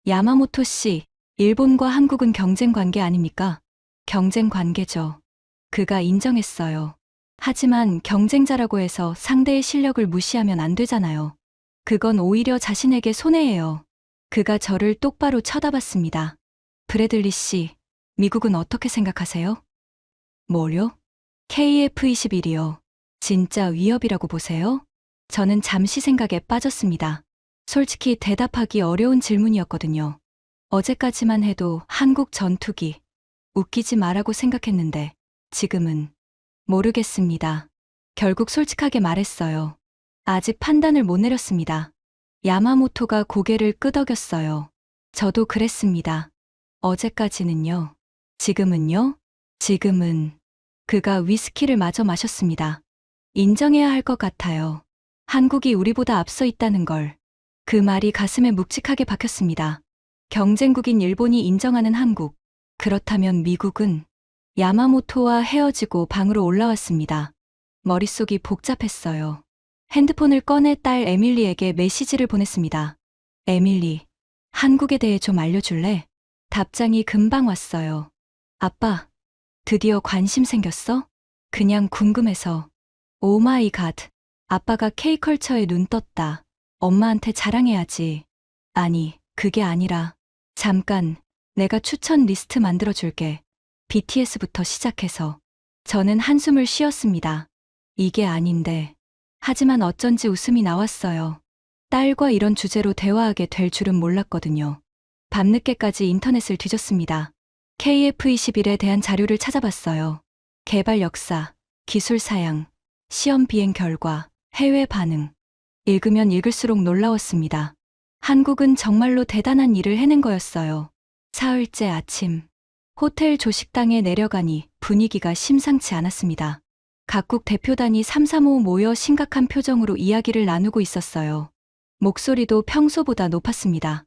야마모토 씨, 일본과 한국은 경쟁 관계 아닙니까? 경쟁 관계죠. 그가 인정했어요. 하지만 경쟁자라고 해서 상대의 실력을 무시하면 안 되잖아요. 그건 오히려 자신에게 손해예요. 그가 저를 똑바로 쳐다봤습니다. 브래들리 씨, 미국은 어떻게 생각하세요? 뭐요? KF-21이요. 진짜 위협이라고 보세요? 저는 잠시 생각에 빠졌습니다. 솔직히 대답하기 어려운 질문이었거든요. 어제까지만 해도 한국 전투기, 웃기지 마라고 생각했는데, 지금은 모르겠습니다. 결국 솔직하게 말했어요. 아직 판단을 못 내렸습니다. 야마모토가 고개를 끄덕였어요. 저도 그랬습니다. 어제까지는요. 지금은요? 지금은 그가 위스키를 마저 마셨습니다. 인정해야 할 것 같아요. 한국이 우리보다 앞서 있다는 걸. 그 말이 가슴에 묵직하게 박혔습니다. 경쟁국인 일본이 인정하는 한국. 그렇다면 미국은 야마모토와 헤어지고 방으로 올라왔습니다. 머릿속이 복잡했어요. 핸드폰을 꺼내 딸 에밀리에게 메시지를 보냈습니다. 에밀리, 한국에 대해 좀 알려줄래? 답장이 금방 왔어요. 아빠, 드디어 관심 생겼어? 그냥 궁금해서. 오 마이 갓, 아빠가 K컬처에 눈 떴다. 엄마한테 자랑해야지. 아니, 그게 아니라. 잠깐, 내가 추천 리스트 만들어줄게. BTS부터 시작해서. 저는 한숨을 쉬었습니다. 이게 아닌데. 하지만 어쩐지 웃음이 나왔어요. 딸과 이런 주제로 대화하게 될 줄은 몰랐거든요. 밤늦게까지 인터넷을 뒤졌습니다. KF-21에 대한 자료를 찾아봤어요. 개발 역사, 기술 사양, 시험 비행 결과, 해외 반응. 읽으면 읽을수록 놀라웠습니다. 한국은 정말로 대단한 일을 해낸 거였어요. 사흘째 아침, 호텔 조식당에 내려가니 분위기가 심상치 않았습니다. 각국 대표단이 삼삼오오 모여 심각한 표정으로 이야기를 나누고 있었어요. 목소리도 평소보다 높았습니다.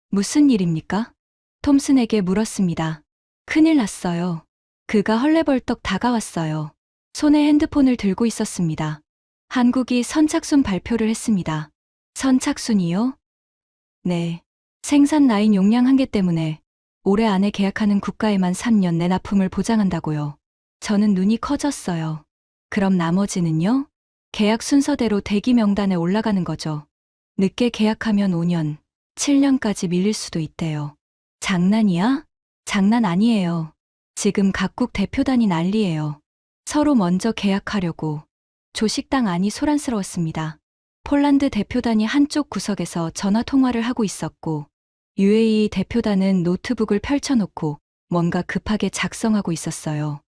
무슨 일입니까? 톰슨에게 물었습니다. 큰일 났어요. 그가 헐레벌떡 다가왔어요. 손에 핸드폰을 들고 있었습니다. 한국이 선착순 발표를 했습니다. 선착순이요? 네. 생산 라인 용량 한계 때문에 올해 안에 계약하는 국가에만 3년 내 납품을 보장한다고요. 저는 눈이 커졌어요. 그럼 나머지는요? 계약 순서대로 대기 명단에 올라가는 거죠. 늦게 계약하면 5년, 7년까지 밀릴 수도 있대요. 장난이야? 장난 아니에요. 지금 각국 대표단이 난리예요. 서로 먼저 계약하려고. 조식당 안이 소란스러웠습니다. 폴란드 대표단이 한쪽 구석에서 전화 통화를 하고 있었고, UAE 대표단은 노트북을 펼쳐놓고 뭔가 급하게 작성하고 있었어요.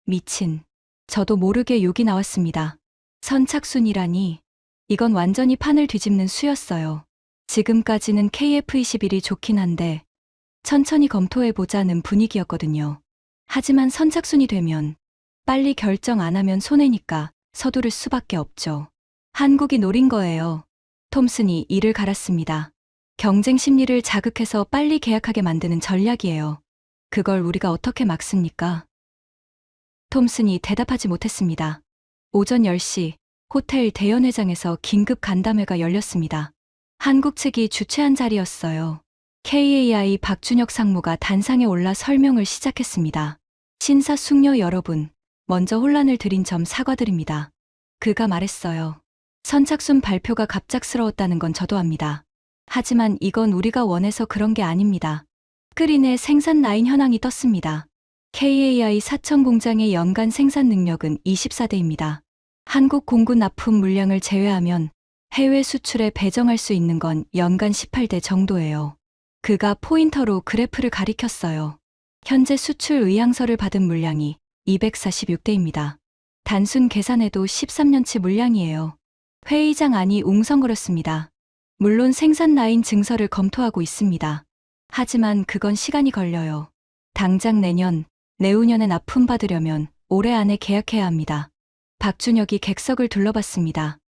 미친. 저도 모르게 욕이 나왔습니다. 선착순이라니. 이건 완전히 판을 뒤집는 수였어요. 지금까지는 KF-21이 좋긴 한데 천천히 검토해보자는 분위기였거든요. 하지만 선착순이 되면 빨리 결정 안 하면 손해니까 서두를 수밖에 없죠. 한국이 노린 거예요. 톰슨이 이를 갈았습니다. 경쟁 심리를 자극해서 빨리 계약하게 만드는 전략이에요. 그걸 우리가 어떻게 막습니까? 톰슨이 대답하지 못했습니다. 오전 10시 호텔 대연회장에서 긴급 간담회가 열렸습니다. 한국 측이 주최한 자리였어요. KAI 박준혁 상무가 단상에 올라 설명을 시작했습니다. 신사숙녀 여러분, 먼저 혼란을 드린 점 사과드립니다. 그가 말했어요. 선착순 발표가 갑작스러웠다는 건 저도 압니다. 하지만 이건 우리가 원해서 그런 게 아닙니다. 스크린에 생산 라인 현황이 떴습니다. KAI 사천 공장의 연간 생산 능력은 24대입니다. 한국 공군 납품 물량을 제외하면 해외 수출에 배정할 수 있는 건 연간 18대 정도예요. 그가 포인터로 그래프를 가리켰어요. 현재 수출 의향서를 받은 물량이 246대입니다. 단순 계산해도 13년치 물량이에요. 회의장 안이 웅성거렸습니다. 물론 생산 라인 증설을 검토하고 있습니다. 하지만 그건 시간이 걸려요. 당장 내년, 내후년에 납품받으려면 올해 안에 계약해야 합니다. 박준혁이 객석을 둘러봤습니다.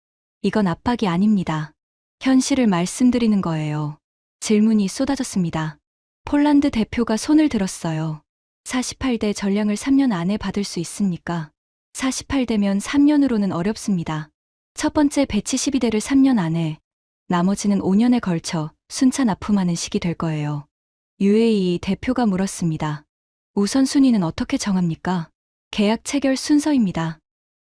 이건 압박이 아닙니다. 현실을 말씀드리는 거예요. 질문이 쏟아졌습니다. 폴란드 대표가 손을 들었어요. 48대 전량을 3년 안에 받을 수 있습니까? 48대면 3년으로는 어렵습니다. 첫 번째 배치 12대를 3년 안에, 나머지는 5년에 걸쳐 순차 납품하는 시기 될 거예요. UAE 대표가 물었습니다. 우선순위는 어떻게 정합니까? 계약 체결 순서입니다.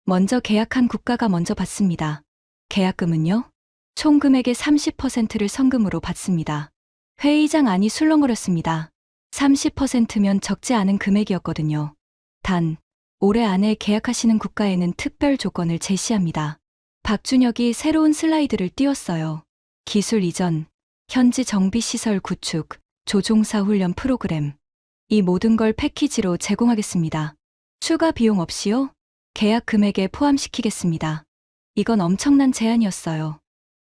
먼저 계약한 국가가 먼저 받습니다. 계약금은요? 총 금액의 30%를 성금으로 받습니다. 회의장 안이 술렁거렸습니다. 30%면 적지 않은 금액이었거든요. 단, 올해 안에 계약하시는 국가에는 특별 조건을 제시합니다. 박준혁이 새로운 슬라이드를 띄웠어요. 기술 이전, 현지 정비시설 구축, 조종사 훈련 프로그램. 이 모든 걸 패키지로 제공하겠습니다. 추가 비용 없이요? 계약 금액에 포함시키겠습니다. 이건 엄청난 제안이었어요.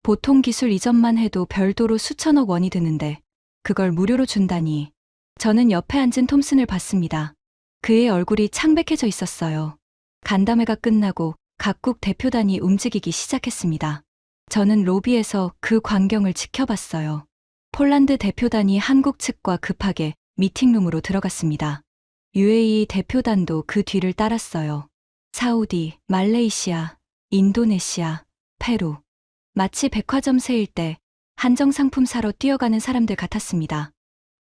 보통 기술 이전만 해도 별도로 수천억 원이 드는데 그걸 무료로 준다니. 저는 옆에 앉은 톰슨을 봤습니다. 그의 얼굴이 창백해져 있었어요. 간담회가 끝나고 각국 대표단이 움직이기 시작했습니다. 저는 로비에서 그 광경을 지켜봤어요. 폴란드 대표단이 한국 측과 급하게 미팅룸으로 들어갔습니다. UAE 대표단도 그 뒤를 따랐어요. 사우디, 말레이시아, 인도네시아, 페루. 마치 백화점 세일 때 한정 상품 사러 뛰어가는 사람들 같았습니다.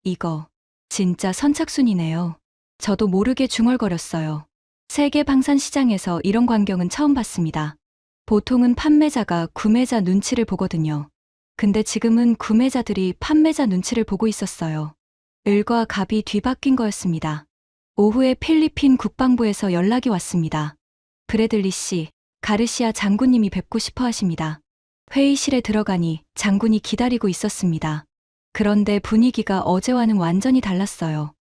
이거 진짜 선착순이네요. 저도 모르게 중얼거렸어요. 세계 방산 시장에서 이런 광경은 처음 봤습니다. 보통은 판매자가 구매자 눈치를 보거든요. 근데 지금은 구매자들이 판매자 눈치를 보고 있었어요. 을과 갑이 뒤바뀐 거였습니다. 오후에 필리핀 국방부에서 연락이 왔습니다. 브래들리 씨, 가르시아 장군님이 뵙고 싶어 하십니다. 회의실에 들어가니 장군이 기다리고 있었습니다. 그런데 분위기가 어제와는 완전히 달랐어요.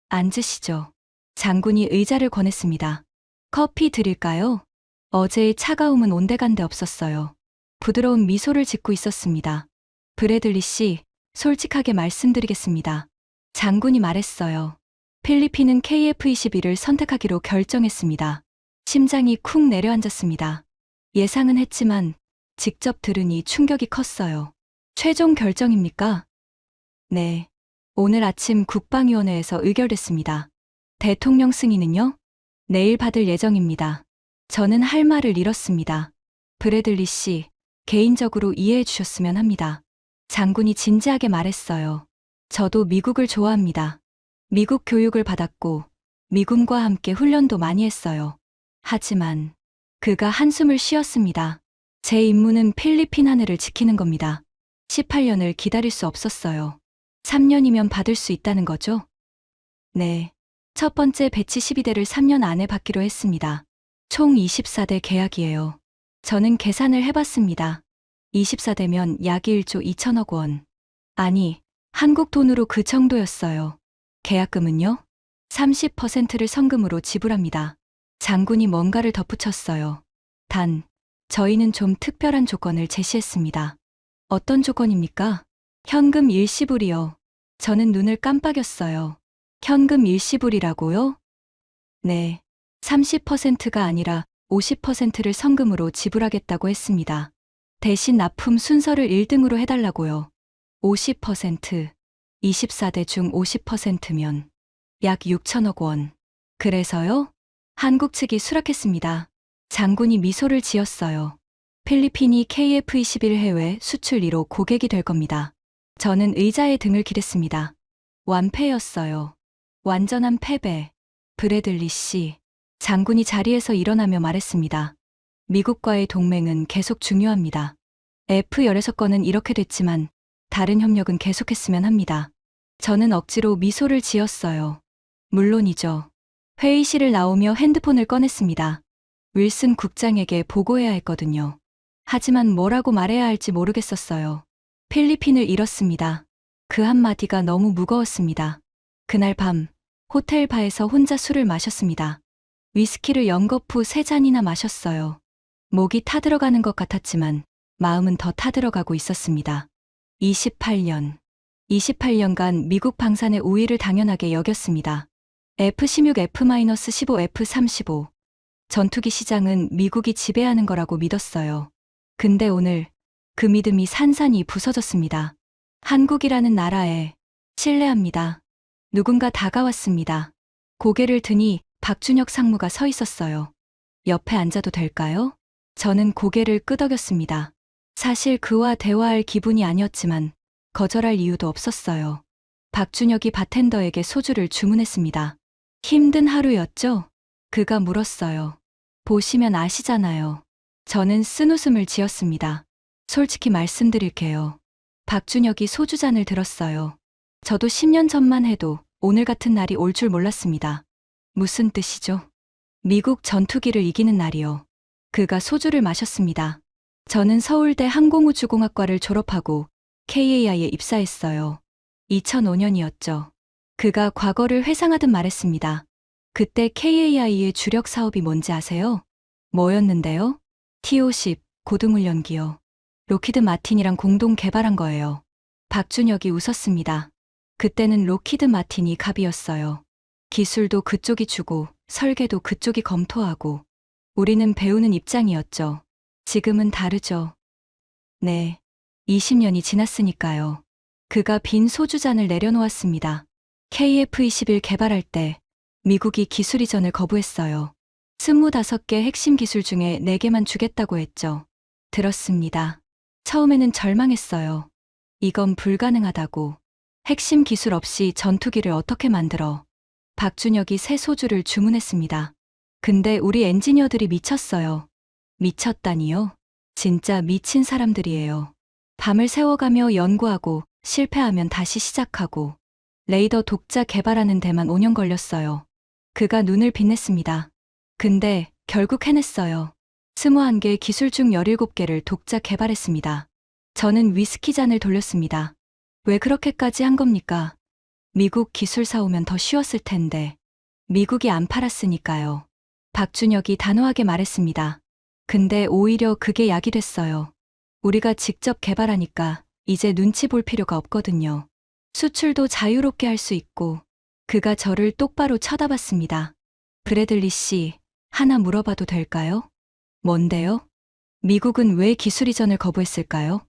앉으시죠. 장군이 의자를 권했습니다. 커피 드릴까요? 어제의 차가움은 온데간데 없었어요. 부드러운 미소를 짓고 있었습니다. 브래들리 씨, 솔직하게 말씀드리겠습니다. 장군이 말했어요. 필리핀은 KF-21을 선택하기로 결정했습니다. 심장이 쿵 내려앉았습니다. 예상은 했지만 직접 들으니 충격이 컸어요. 최종 결정입니까? 네. 오늘 아침 국방위원회에서 의결됐습니다. 대통령 승인은요? 내일 받을 예정입니다. 저는 할 말을 잃었습니다. 브래들리 씨, 개인적으로 이해해 주셨으면 합니다. 장군이 진지하게 말했어요. 저도 미국을 좋아합니다. 미국 교육을 받았고 미군과 함께 훈련도 많이 했어요. 하지만 그가 한숨을 쉬었습니다. 제 임무는 필리핀 하늘을 지키는 겁니다. 18년을 기다릴 수 없었어요. 3년이면 받을 수 있다는 거죠? 네. 첫 번째 배치 12대를 3년 안에 받기로 했습니다. 총 24대 계약이에요. 저는 계산을 해봤습니다. 24대면 약 1조 2천억 원. 아니, 한국 돈으로 그 정도였어요. 계약금은요? 30%를 성금으로 지불합니다. 장군이 뭔가를 덧붙였어요. 단, 저희는 좀 특별한 조건을 제시했습니다. 어떤 조건입니까? 현금 일시불이요. 저는 눈을 깜빡였어요. 현금 일시불이라고요? 네. 30%가 아니라 50%를 성금으로 지불하겠다고 했습니다. 대신 납품 순서를 1등으로 해달라고요. 50%, 24대 중 50%면 약 6천억 원. 그래서요? 한국 측이 수락했습니다. 장군이 미소를 지었어요. 필리핀이 KF-21 해외 수출 1호 고객이 될 겁니다. 저는 의자에 등을 기댔습니다. 완패였어요. 완전한 패배. 브래들리 씨. 장군이 자리에서 일어나며 말했습니다. 미국과의 동맹은 계속 중요합니다. F-16건은 이렇게 됐지만 다른 협력은 계속했으면 합니다. 저는 억지로 미소를 지었어요. 물론이죠. 회의실을 나오며 핸드폰을 꺼냈습니다. 윌슨 국장에게 보고해야 했거든요. 하지만 뭐라고 말해야 할지 모르겠었어요. 필리핀을 잃었습니다. 그 한마디가 너무 무거웠습니다. 그날 밤 호텔 바에서 혼자 술을 마셨습니다. 위스키를 연거푸 3잔이나 마셨어요. 목이 타들어가는 것 같았지만 마음은 더 타들어가고 있었습니다. 28년간 미국 방산의 우위를 당연하게 여겼습니다. F-16, F-15, F-35. 전투기 시장은 미국이 지배하는 거라고 믿었어요. 근데 오늘 그 믿음이 산산이 부서졌습니다. 한국이라는 나라에 신뢰합니다. 누군가 다가왔습니다. 고개를 드니 박준혁 상무가 서 있었어요. 옆에 앉아도 될까요? 저는 고개를 끄덕였습니다. 사실 그와 대화할 기분이 아니었지만 거절할 이유도 없었어요. 박준혁이 바텐더에게 소주를 주문했습니다. 힘든 하루였죠? 그가 물었어요. 보시면 아시잖아요. 저는 쓴웃음을 지었습니다. 솔직히 말씀드릴게요. 박준혁이 소주잔을 들었어요. 저도 10년 전만 해도 오늘 같은 날이 올 줄 몰랐습니다. 무슨 뜻이죠? 미국 전투기를 이기는 날이요. 그가 소주를 마셨습니다. 저는 서울대 항공우주공학과를 졸업하고 KAI에 입사했어요. 2005년이었죠. 그가 과거를 회상하듯 말했습니다. 그때 KAI의 주력 사업이 뭔지 아세요? 뭐였는데요? T-50 고등훈련기요. 로키드 마틴이랑 공동 개발한 거예요. 박준혁이 웃었습니다. 그때는 로키드 마틴이 갑이었어요. 기술도 그쪽이 주고 설계도 그쪽이 검토하고 우리는 배우는 입장이었죠. 지금은 다르죠. 네. 20년이 지났으니까요. 그가 빈 소주잔을 내려놓았습니다. KF-21 개발할 때 미국이 기술 이전을 거부했어요. 25개 핵심 기술 중에 4개만 주겠다고 했죠. 들었습니다. 처음에는 절망했어요. 이건 불가능하다고. 핵심 기술 없이 전투기를 어떻게 만들어? 박준혁이 새 소주를 주문했습니다. 근데 우리 엔지니어들이 미쳤어요. 미쳤다니요? 진짜 미친 사람들이에요. 밤을 새워가며 연구하고 실패하면 다시 시작하고 레이더 독자 개발하는 데만 5년 걸렸어요. 그가 눈을 빛냈습니다. 근데 결국 해냈어요. 21개 기술 중 17개를 독자 개발했습니다. 저는 위스키 잔을 돌렸습니다. 왜 그렇게까지 한 겁니까? 미국 기술 사오면 더 쉬웠을 텐데. 미국이 안 팔았으니까요. 박준혁이 단호하게 말했습니다. 근데 오히려 그게 약이 됐어요. 우리가 직접 개발하니까 이제 눈치 볼 필요가 없거든요. 수출도 자유롭게 할 수 있고. 그가 저를 똑바로 쳐다봤습니다. 브래들리 씨, 하나 물어봐도 될까요? 뭔데요? 미국은 왜 기술 이전을 거부했을까요?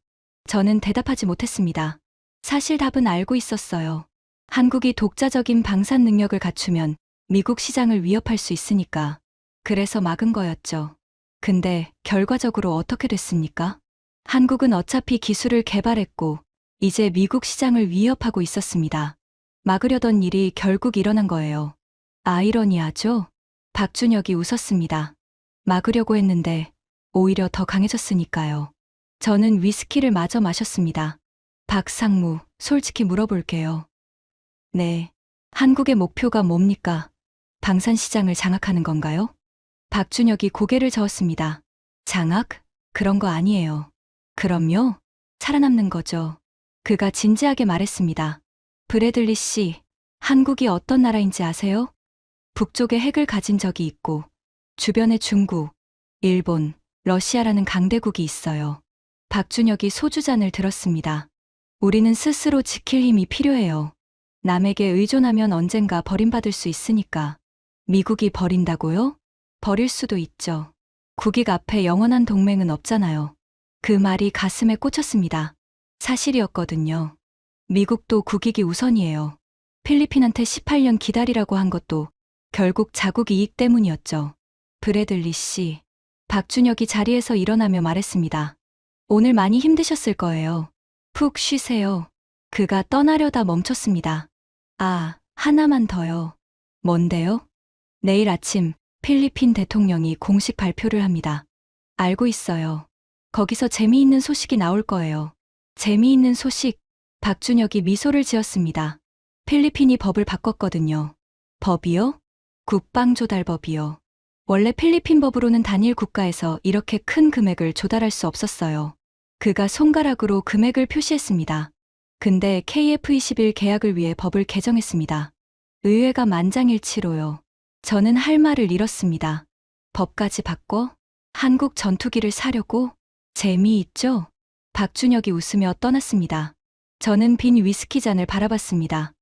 저는 대답하지 못했습니다. 사실 답은 알고 있었어요. 한국이 독자적인 방산 능력을 갖추면 미국 시장을 위협할 수 있으니까. 그래서 막은 거였죠. 근데 결과적으로 어떻게 됐습니까? 한국은 어차피 기술을 개발했고 이제 미국 시장을 위협하고 있었습니다. 막으려던 일이 결국 일어난 거예요. 아이러니하죠? 박준혁이 웃었습니다. 막으려고 했는데 오히려 더 강해졌으니까요. 저는 위스키를 마저 마셨습니다. 박상무, 솔직히 물어볼게요. 네. 한국의 목표가 뭡니까? 방산 시장을 장악하는 건가요? 박준혁이 고개를 저었습니다. 장악? 그런 거 아니에요. 그럼요? 살아남는 거죠. 그가 진지하게 말했습니다. 브래들리 씨, 한국이 어떤 나라인지 아세요? 북쪽에 핵을 가진 적이 있고 주변에 중국, 일본, 러시아라는 강대국이 있어요. 박준혁이 소주잔을 들었습니다. 우리는 스스로 지킬 힘이 필요해요. 남에게 의존하면 언젠가 버림받을 수 있으니까. 미국이 버린다고요? 버릴 수도 있죠. 국익 앞에 영원한 동맹은 없잖아요. 그 말이 가슴에 꽂혔습니다. 사실이었거든요. 미국도 국익이 우선이에요. 필리핀한테 18년 기다리라고 한 것도 결국 자국 이익 때문이었죠. 브래들리 씨. 박준혁이 자리에서 일어나며 말했습니다. 오늘 많이 힘드셨을 거예요. 푹 쉬세요. 그가 떠나려다 멈췄습니다. 아, 하나만 더요. 뭔데요? 내일 아침 필리핀 대통령이 공식 발표를 합니다. 알고 있어요. 거기서 재미있는 소식이 나올 거예요. 재미있는 소식. 박준혁이 미소를 지었습니다. 필리핀이 법을 바꿨거든요. 법이요? 국방조달법이요. 원래 필리핀 법으로는 단일 국가에서 이렇게 큰 금액을 조달할 수 없었어요. 그가 손가락으로 금액을 표시했습니다. 근데 KF-21 계약을 위해 법을 개정했습니다. 의회가 만장일치로요. 저는 할 말을 잃었습니다. 법까지 바꿔? 한국 전투기를 사려고? 재미있죠? 박준혁이 웃으며 떠났습니다. 저는 빈 위스키 잔을 바라봤습니다.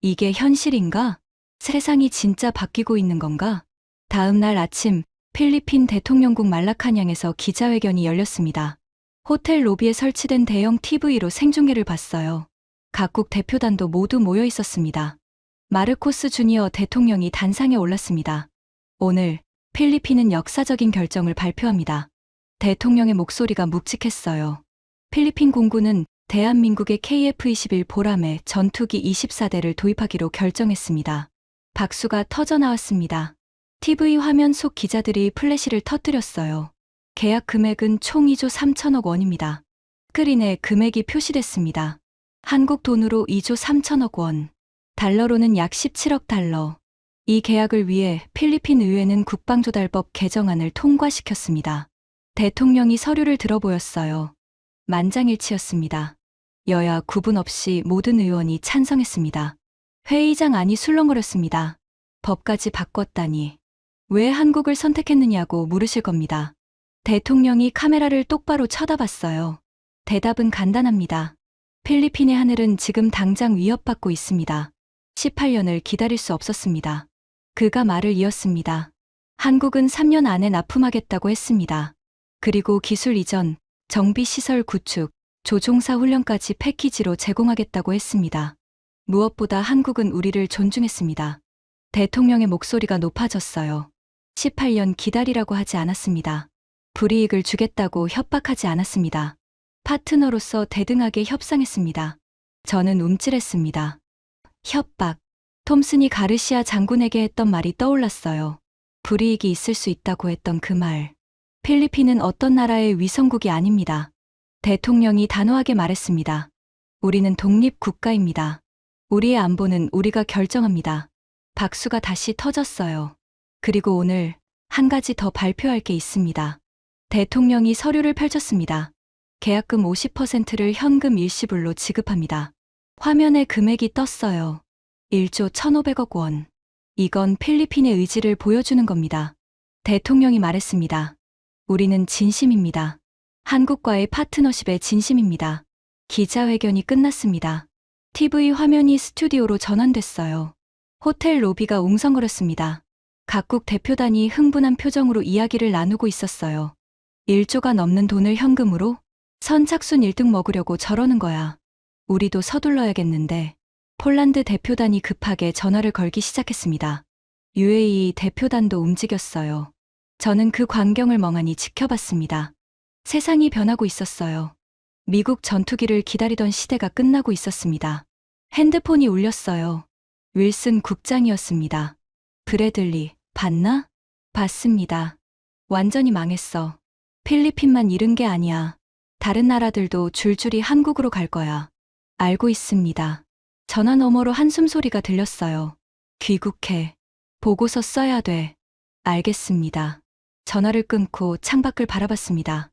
이게 현실인가? 세상이 진짜 바뀌고 있는 건가? 다음 날 아침 필리핀 대통령국 말라카냥에서 기자회견이 열렸습니다. 호텔 로비에 설치된 대형 TV로 생중계를 봤어요. 각국 대표단도 모두 모여 있었습니다. 마르코스 주니어 대통령이 단상에 올랐습니다. 오늘 필리핀은 역사적인 결정을 발표합니다. 대통령의 목소리가 묵직했어요. 필리핀 공군은 대한민국의 KF-21 보람의 전투기 24대를 도입하기로 결정했습니다. 박수가 터져 나왔습니다. TV 화면 속 기자들이 플래시를 터뜨렸어요. 계약 금액은 총 2조 3천억 원입니다. 스크린에 금액이 표시됐습니다. 한국 돈으로 2조 3천억 원, 달러로는 약 17억 달러. 이 계약을 위해 필리핀 의회는 국방조달법 개정안을 통과시켰습니다. 대통령이 서류를 들어보였어요. 만장일치였습니다. 여야 구분 없이 모든 의원이 찬성했습니다. 회의장 안이 술렁거렸습니다. 법까지 바꿨다니. 왜 한국을 선택했느냐고 물으실 겁니다. 대통령이 카메라를 똑바로 쳐다봤어요. 대답은 간단합니다. 필리핀의 하늘은 지금 당장 위협받고 있습니다. 18년을 기다릴 수 없었습니다. 그가 말을 이었습니다. 한국은 3년 안에 납품하겠다고 했습니다. 그리고 기술 이전, 정비시설 구축, 조종사 훈련까지 패키지로 제공하겠다고 했습니다. 무엇보다 한국은 우리를 존중했습니다. 대통령의 목소리가 높아졌어요. 18년 기다리라고 하지 않았습니다. 불이익을 주겠다고 협박하지 않았습니다. 파트너로서 대등하게 협상했습니다. 저는 움찔했습니다. 협박. 톰슨이 가르시아 장군에게 했던 말이 떠올랐어요. 불이익이 있을 수 있다고 했던 그 말. 필리핀은 어떤 나라의 위성국이 아닙니다. 대통령이 단호하게 말했습니다. 우리는 독립국가입니다. 우리의 안보는 우리가 결정합니다. 박수가 다시 터졌어요. 그리고 오늘 한 가지 더 발표할 게 있습니다. 대통령이 서류를 펼쳤습니다. 계약금 50%를 현금 일시불로 지급합니다. 화면에 금액이 떴어요. 1조 1,500억 원. 이건 필리핀의 의지를 보여주는 겁니다. 대통령이 말했습니다. 우리는 진심입니다. 한국과의 파트너십에 진심입니다. 기자회견이 끝났습니다. TV 화면이 스튜디오로 전환됐어요. 호텔 로비가 웅성거렸습니다. 각국 대표단이 흥분한 표정으로 이야기를 나누고 있었어요. 1조가 넘는 돈을 현금으로? 선착순 1등 먹으려고 저러는 거야. 우리도 서둘러야겠는데. 폴란드 대표단이 급하게 전화를 걸기 시작했습니다. UAE 대표단도 움직였어요. 저는 그 광경을 멍하니 지켜봤습니다. 세상이 변하고 있었어요. 미국 전투기를 기다리던 시대가 끝나고 있었습니다. 핸드폰이 울렸어요. 윌슨 국장이었습니다. 브래들리, 봤나? 봤습니다. 완전히 망했어. 필리핀만 잃은 게 아니야. 다른 나라들도 줄줄이 한국으로 갈 거야. 알고 있습니다. 전화 너머로 한숨 소리가 들렸어요. 귀국해. 보고서 써야 돼. 알겠습니다. 전화를 끊고 창밖을 바라봤습니다.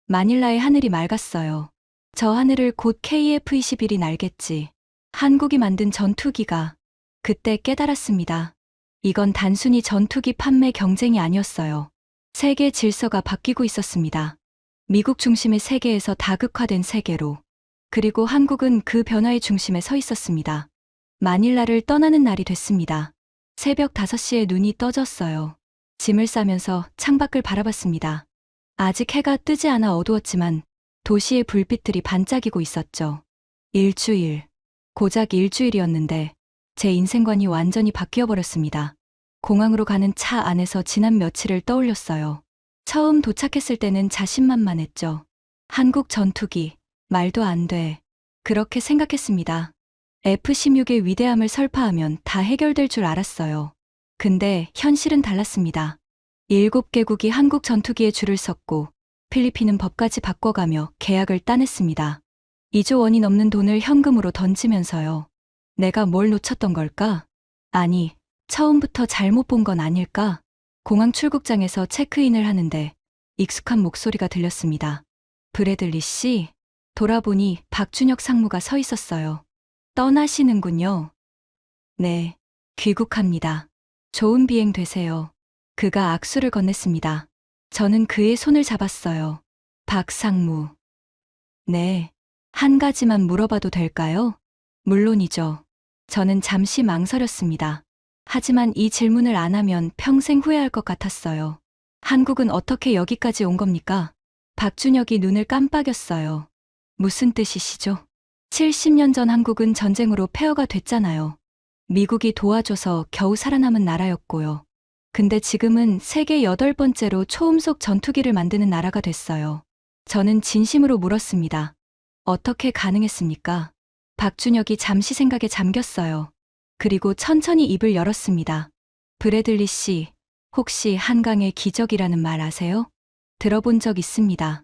마닐라의 하늘이 맑았어요. 저 하늘을 곧 KF-21이 날겠지. 한국이 만든 전투기가. 그때 깨달았습니다. 이건 단순히 전투기 판매 경쟁이 아니었어요. 세계 질서가 바뀌고 있었습니다. 미국 중심의 세계에서 다극화된 세계로. 그리고 한국은 그 변화의 중심에 서 있었습니다. 마닐라를 떠나는 날이 됐습니다. 새벽 5시에 눈이 떠졌어요. 짐을 싸면서 창밖을 바라봤습니다. 아직 해가 뜨지 않아 어두웠지만 도시의 불빛들이 반짝이고 있었죠. 일주일. 고작 일주일이었는데 제 인생관이 완전히 바뀌어버렸습니다. 공항으로 가는 차 안에서 지난 며칠을 떠올렸어요. 처음 도착했을 때는 자신만만했죠. 한국 전투기, 말도 안 돼. 그렇게 생각했습니다. F-16의 위대함을 설파하면 다 해결될 줄 알았어요. 근데 현실은 달랐습니다. 7개국이 한국 전투기에 줄을 섰고 필리핀은 법까지 바꿔가며 계약을 따냈습니다. 2조 원이 넘는 돈을 현금으로 던지면서요. 내가 뭘 놓쳤던 걸까? 아니, 처음부터 잘못 본 건 아닐까? 공항 출국장에서 체크인을 하는데 익숙한 목소리가 들렸습니다. 브래들리 씨? 돌아보니 박준혁 상무가 서 있었어요. 떠나시는군요. 네, 귀국합니다. 좋은 비행 되세요. 그가 악수를 건넸습니다. 저는 그의 손을 잡았어요. 박 상무. 네, 한 가지만 물어봐도 될까요? 물론이죠. 저는 잠시 망설였습니다. 하지만 이 질문을 안 하면 평생 후회할 것 같았어요. 한국은 어떻게 여기까지 온 겁니까? 박준혁이 눈을 깜빡였어요. 무슨 뜻이시죠? 70년 전 한국은 전쟁으로 폐허가 됐잖아요. 미국이 도와줘서 겨우 살아남은 나라였고요. 근데 지금은 세계 8번째로 초음속 전투기를 만드는 나라가 됐어요. 저는 진심으로 물었습니다. 어떻게 가능했습니까? 박준혁이 잠시 생각에 잠겼어요. 그리고 천천히 입을 열었습니다. 브래들리 씨, 혹시 한강의 기적이라는 말 아세요? 들어본 적 있습니다.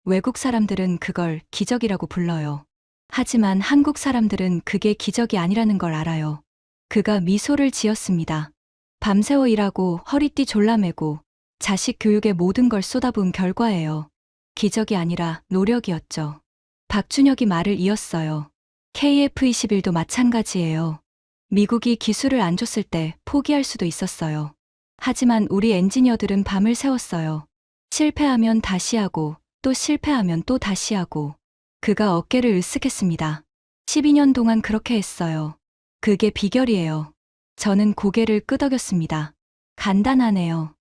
외국 사람들은 그걸 기적이라고 불러요. 하지만 한국 사람들은 그게 기적이 아니라는 걸 알아요. 그가 미소를 지었습니다. 밤새워 일하고 허리띠 졸라매고 자식 교육에 모든 걸 쏟아부은 결과예요. 기적이 아니라 노력이었죠. 박준혁이 말을 이었어요. KF-21도 마찬가지예요. 미국이 기술을 안 줬을 때 포기할 수도 있었어요. 하지만 우리 엔지니어들은 밤을 새웠어요. 실패하면 다시 하고 또 실패하면 또 다시 하고. 그가 어깨를 으쓱했습니다. 12년 동안 그렇게 했어요. 그게 비결이에요. 저는 고개를 끄덕였습니다. 간단하네요.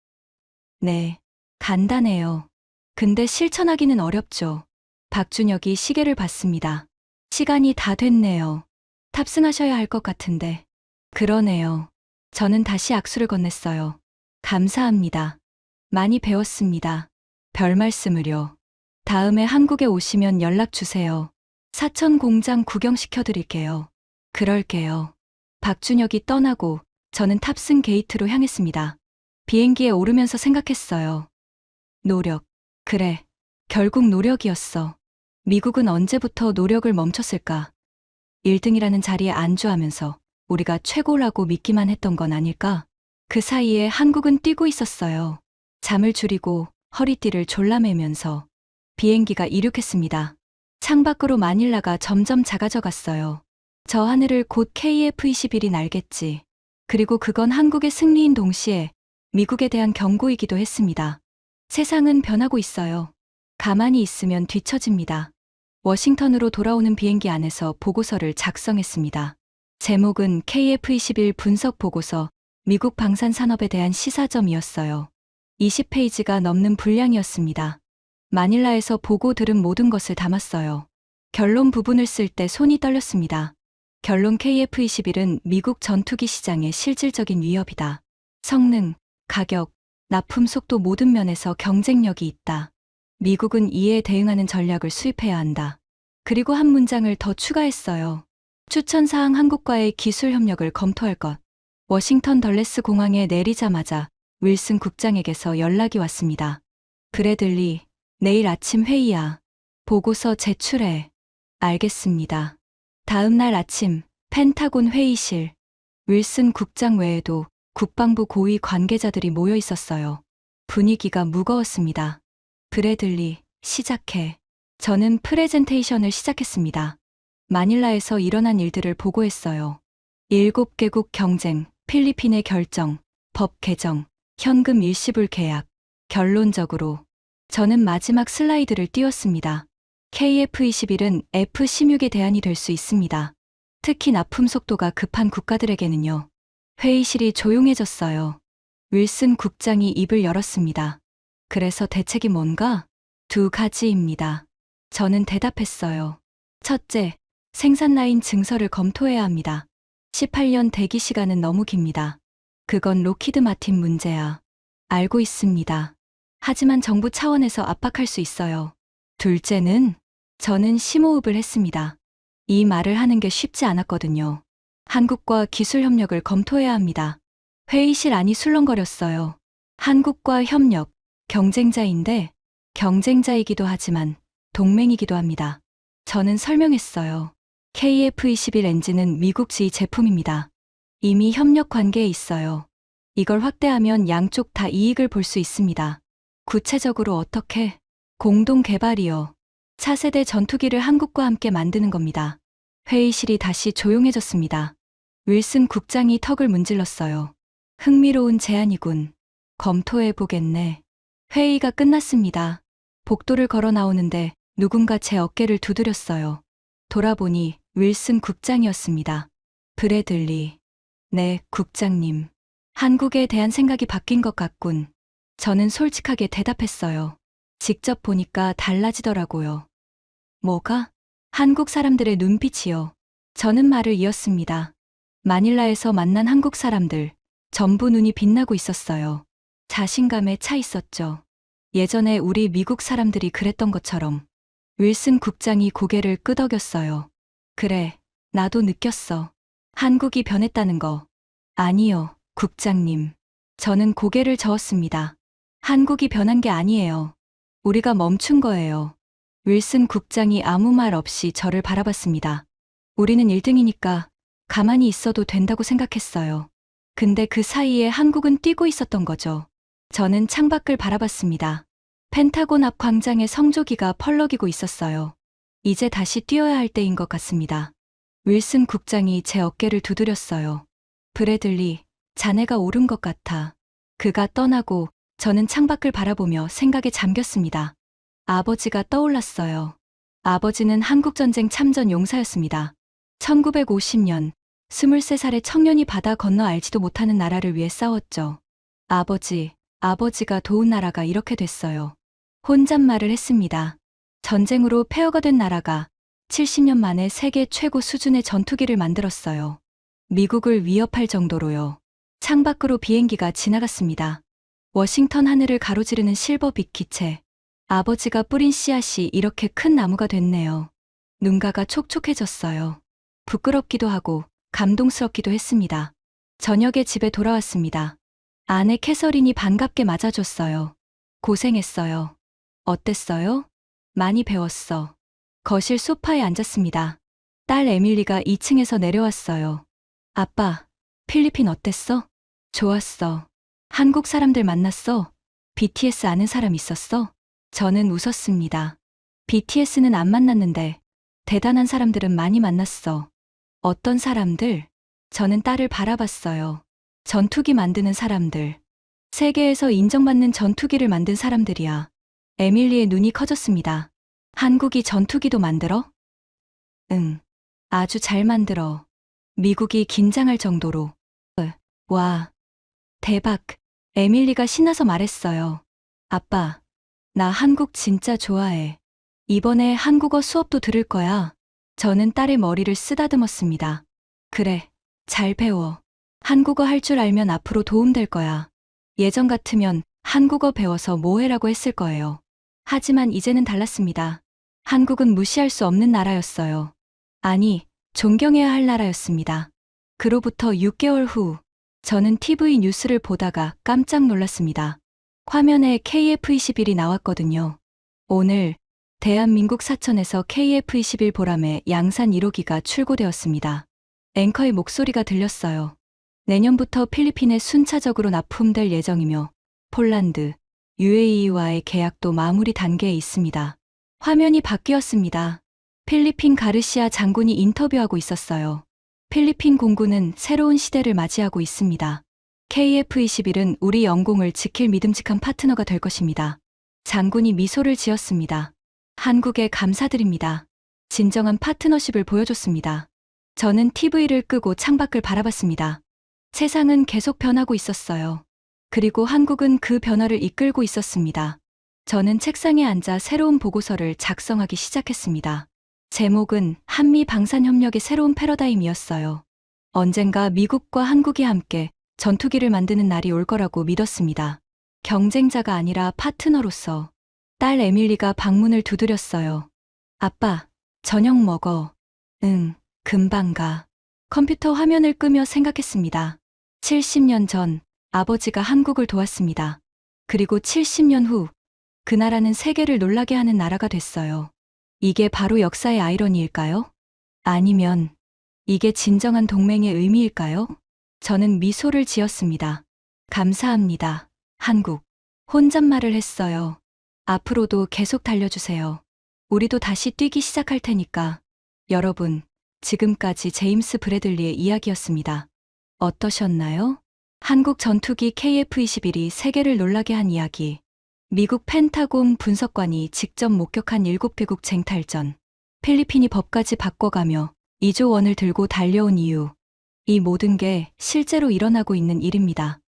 네, 간단해요. 근데 실천하기는 어렵죠. 박준혁이 시계를 봤습니다. 시간이 다 됐네요. 탑승하셔야 할 것 같은데. 그러네요. 저는 다시 악수를 건넸어요. 감사합니다. 많이 배웠습니다. 별 말씀을요. 다음에 한국에 오시면 연락 주세요. 사천 공장 구경시켜 드릴게요. 그럴게요. 박준혁이 떠나고 저는 탑승 게이트로 향했습니다. 비행기에 오르면서 생각했어요. 노력. 그래. 결국 노력이었어. 미국은 언제부터 노력을 멈췄을까? 1등이라는 자리에 안주하면서 우리가 최고라고 믿기만 했던 건 아닐까? 그 사이에 한국은 뛰고 있었어요. 잠을 줄이고 허리띠를 졸라매면서 비행기가 이륙했습니다. 창밖으로 마닐라가 점점 작아져 갔어요. 저 하늘을 곧 KF-21이 날겠지. 그리고 그건 한국의 승리인 동시에 미국에 대한 경고이기도 했습니다. 세상은 변하고 있어요. 가만히 있으면 뒤처집니다. 워싱턴으로 돌아오는 비행기 안에서 보고서를 작성했습니다. 제목은 KF-21 분석 보고서 미국 방산 산업에 대한 시사점이었어요. 20페이지가 넘는 분량이었습니다. 마닐라에서 보고 들은 모든 것을 담았어요. 결론 부분을 쓸 때 손이 떨렸습니다. 결론 KF-21은 미국 전투기 시장의 실질적인 위협이다. 성능, 가격, 납품 속도 모든 면에서 경쟁력이 있다. 미국은 이에 대응하는 전략을 수립해야 한다. 그리고 한 문장을 더 추가했어요. 추천사항 한국과의 기술 협력을 검토할 것. 워싱턴 덜레스 공항에 내리자마자 윌슨 국장에게서 연락이 왔습니다. 브래들리, 내일 아침 회의야. 보고서 제출해. 알겠습니다. 다음 날 아침 펜타곤 회의실. 윌슨 국장 외에도 국방부 고위 관계자들이 모여 있었어요. 분위기가 무거웠습니다. 브래들리, 시작해. 저는 프레젠테이션을 시작했습니다. 마닐라에서 일어난 일들을 보고했어요. 7개국 경쟁, 필리핀의 결정, 법 개정, 현금 일시불 계약. 결론적으로 저는 마지막 슬라이드를 띄웠습니다. KF-21은 F-16의 대안이 될 수 있습니다. 특히 납품 속도가 급한 국가들에게는요. 회의실이 조용해졌어요. 윌슨 국장이 입을 열었습니다. 그래서 대책이 뭔가? 2가지입니다. 저는 대답했어요. 첫째, 생산 라인 증설을 검토해야 합니다. 18년 대기 시간은 너무 깁니다. 그건 로키드 마틴 문제야. 알고 있습니다. 하지만 정부 차원에서 압박할 수 있어요. 둘째는 저는 심호흡을 했습니다. 이 말을 하는 게 쉽지 않았거든요. 한국과 기술 협력을 검토해야 합니다. 회의실 안이 술렁거렸어요. 한국과 협력, 경쟁자인데 경쟁자이기도 하지만 동맹이기도 합니다. 저는 설명했어요. KF-21 엔진은 미국지 제품입니다. 이미 협력 관계에 있어요. 이걸 확대하면 양쪽 다 이익을 볼 수 있습니다. 구체적으로 어떻게? 공동 개발이요. 차세대 전투기를 한국과 함께 만드는 겁니다. 회의실이 다시 조용해졌습니다. 윌슨 국장이 턱을 문질렀어요. 흥미로운 제안이군. 검토해보겠네. 회의가 끝났습니다. 복도를 걸어 나오는데 누군가 제 어깨를 두드렸어요. 돌아보니 윌슨 국장이었습니다. 브래들리. 네, 국장님. 한국에 대한 생각이 바뀐 것 같군. 저는 솔직하게 대답했어요. 직접 보니까 달라지더라고요. 뭐가? 한국 사람들의 눈빛이요. 저는 말을 이었습니다. 마닐라에서 만난 한국 사람들, 전부 눈이 빛나고 있었어요. 자신감에 차 있었죠. 예전에 우리 미국 사람들이 그랬던 것처럼. 윌슨 국장이 고개를 끄덕였어요. 그래, 나도 느꼈어. 한국이 변했다는 거. 아니요, 국장님. 저는 고개를 저었습니다. 한국이 변한 게 아니에요. 우리가 멈춘 거예요. 윌슨 국장이 아무 말 없이 저를 바라봤습니다. 우리는 1등이니까 가만히 있어도 된다고 생각했어요. 근데 그 사이에 한국은 뛰고 있었던 거죠. 저는 창밖을 바라봤습니다. 펜타곤 앞 광장에 성조기가 펄럭이고 있었어요. 이제 다시 뛰어야 할 때인 것 같습니다. 윌슨 국장이 제 어깨를 두드렸어요. 브래들리, 자네가 옳은 것 같아. 그가 떠나고 저는 창밖을 바라보며 생각에 잠겼습니다. 아버지가 떠올랐어요. 아버지는 한국전쟁 참전 용사였습니다. 1950년 23살의 청년이 바다 건너 알지도 못하는 나라를 위해 싸웠죠. 아버지가 도운 나라가 이렇게 됐어요. 혼잣말을 했습니다. 전쟁으로 폐허가 된 나라가 70년 만에 세계 최고 수준의 전투기를 만들었어요. 미국을 위협할 정도로요. 창밖으로 비행기가 지나갔습니다. 워싱턴 하늘을 가로지르는 실버빛 기체. 아버지가 뿌린 씨앗이 이렇게 큰 나무가 됐네요. 눈가가 촉촉해졌어요. 부끄럽기도 하고 감동스럽기도 했습니다. 저녁에 집에 돌아왔습니다. 아내 캐서린이 반갑게 맞아줬어요. 고생했어요. 어땠어요? 많이 배웠어. 거실 소파에 앉았습니다. 딸 에밀리가 2층에서 내려왔어요. 아빠, 필리핀 어땠어? 좋았어. 한국 사람들 만났어? BTS 아는 사람 있었어? 저는 웃었습니다. BTS는 안 만났는데 대단한 사람들은 많이 만났어. 어떤 사람들? 저는 딸을 바라봤어요. 전투기 만드는 사람들. 세계에서 인정받는 전투기를 만든 사람들이야. 에밀리의 눈이 커졌습니다. 한국이 전투기도 만들어? 응. 아주 잘 만들어. 미국이 긴장할 정도로. 와. 대박. 에밀리가 신나서 말했어요. 아빠, 나 한국 진짜 좋아해. 이번에 한국어 수업도 들을 거야. 저는 딸의 머리를 쓰다듬었습니다. 그래, 잘 배워. 한국어 할 줄 알면 앞으로 도움될 거야. 예전 같으면 한국어 배워서 뭐해라고 했을 거예요. 하지만 이제는 달랐습니다. 한국은 무시할 수 없는 나라였어요. 아니, 존경해야 할 나라였습니다. 그로부터 6개월 후, 저는 TV 뉴스를 보다가 깜짝 놀랐습니다. 화면에 KF-21이 나왔거든요. 오늘 대한민국 사천에서 KF-21 보람의 양산 1호기가 출고되었습니다. 앵커의 목소리가 들렸어요. 내년부터 필리핀에 순차적으로 납품될 예정이며 폴란드, UAE와의 계약도 마무리 단계에 있습니다. 화면이 바뀌었습니다. 필리핀 가르시아 장군이 인터뷰하고 있었어요. 필리핀 공군은 새로운 시대를 맞이하고 있습니다. KF-21은 우리 영공을 지킬 믿음직한 파트너가 될 것입니다. 장군이 미소를 지었습니다. 한국에 감사드립니다. 진정한 파트너십을 보여줬습니다. 저는 TV를 끄고 창밖을 바라봤습니다. 세상은 계속 변하고 있었어요. 그리고 한국은 그 변화를 이끌고 있었습니다. 저는 책상에 앉아 새로운 보고서를 작성하기 시작했습니다. 제목은 한미 방산협력의 새로운 패러다임이었어요. 언젠가 미국과 한국이 함께 전투기를 만드는 날이 올 거라고 믿었습니다. 경쟁자가 아니라 파트너로서. 딸 에밀리가 방문을 두드렸어요. 아빠, 저녁 먹어. 응, 금방 가. 컴퓨터 화면을 끄며 생각했습니다. 70년 전 아버지가 한국을 도왔습니다. 그리고 70년 후 그 나라는 세계를 놀라게 하는 나라가 됐어요. 이게 바로 역사의 아이러니일까요? 아니면 이게 진정한 동맹의 의미일까요? 저는 미소를 지었습니다. 감사합니다. 한국. 혼잣말을 했어요. 앞으로도 계속 달려주세요. 우리도 다시 뛰기 시작할 테니까. 여러분, 지금까지 제임스 브래들리의 이야기였습니다. 어떠셨나요? 한국 전투기 KF-21이 세계를 놀라게 한 이야기. 미국 펜타곤 분석관이 직접 목격한 7개국 쟁탈전. 필리핀이 법까지 바꿔가며 2조 원을 들고 달려온 이유. 이 모든 게 실제로 일어나고 있는 일입니다.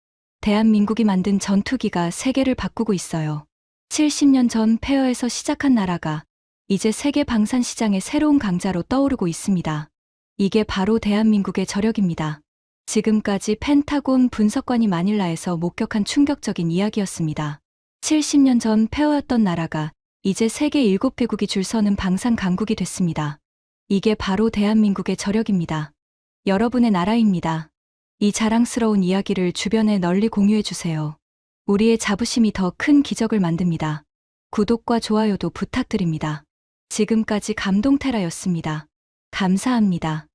대한민국이 만든 전투기가 세계를 바꾸고 있어요. 70년 전 폐허에서 시작한 나라가 이제 세계 방산 시장의 새로운 강자로 떠오르고 있습니다. 이게 바로 대한민국의 저력입니다. 지금까지 펜타곤 분석관이 마닐라에서 목격한 충격적인 이야기였습니다. 70년 전 폐허였던 나라가 이제 세계 7개국이 줄 서는 방산 강국이 됐습니다. 이게 바로 대한민국의 저력입니다. 여러분의 나라입니다. 이 자랑스러운 이야기를 주변에 널리 공유해주세요. 우리의 자부심이 더 큰 기적을 만듭니다. 구독과 좋아요도 부탁드립니다. 지금까지 감동테라였습니다. 감사합니다.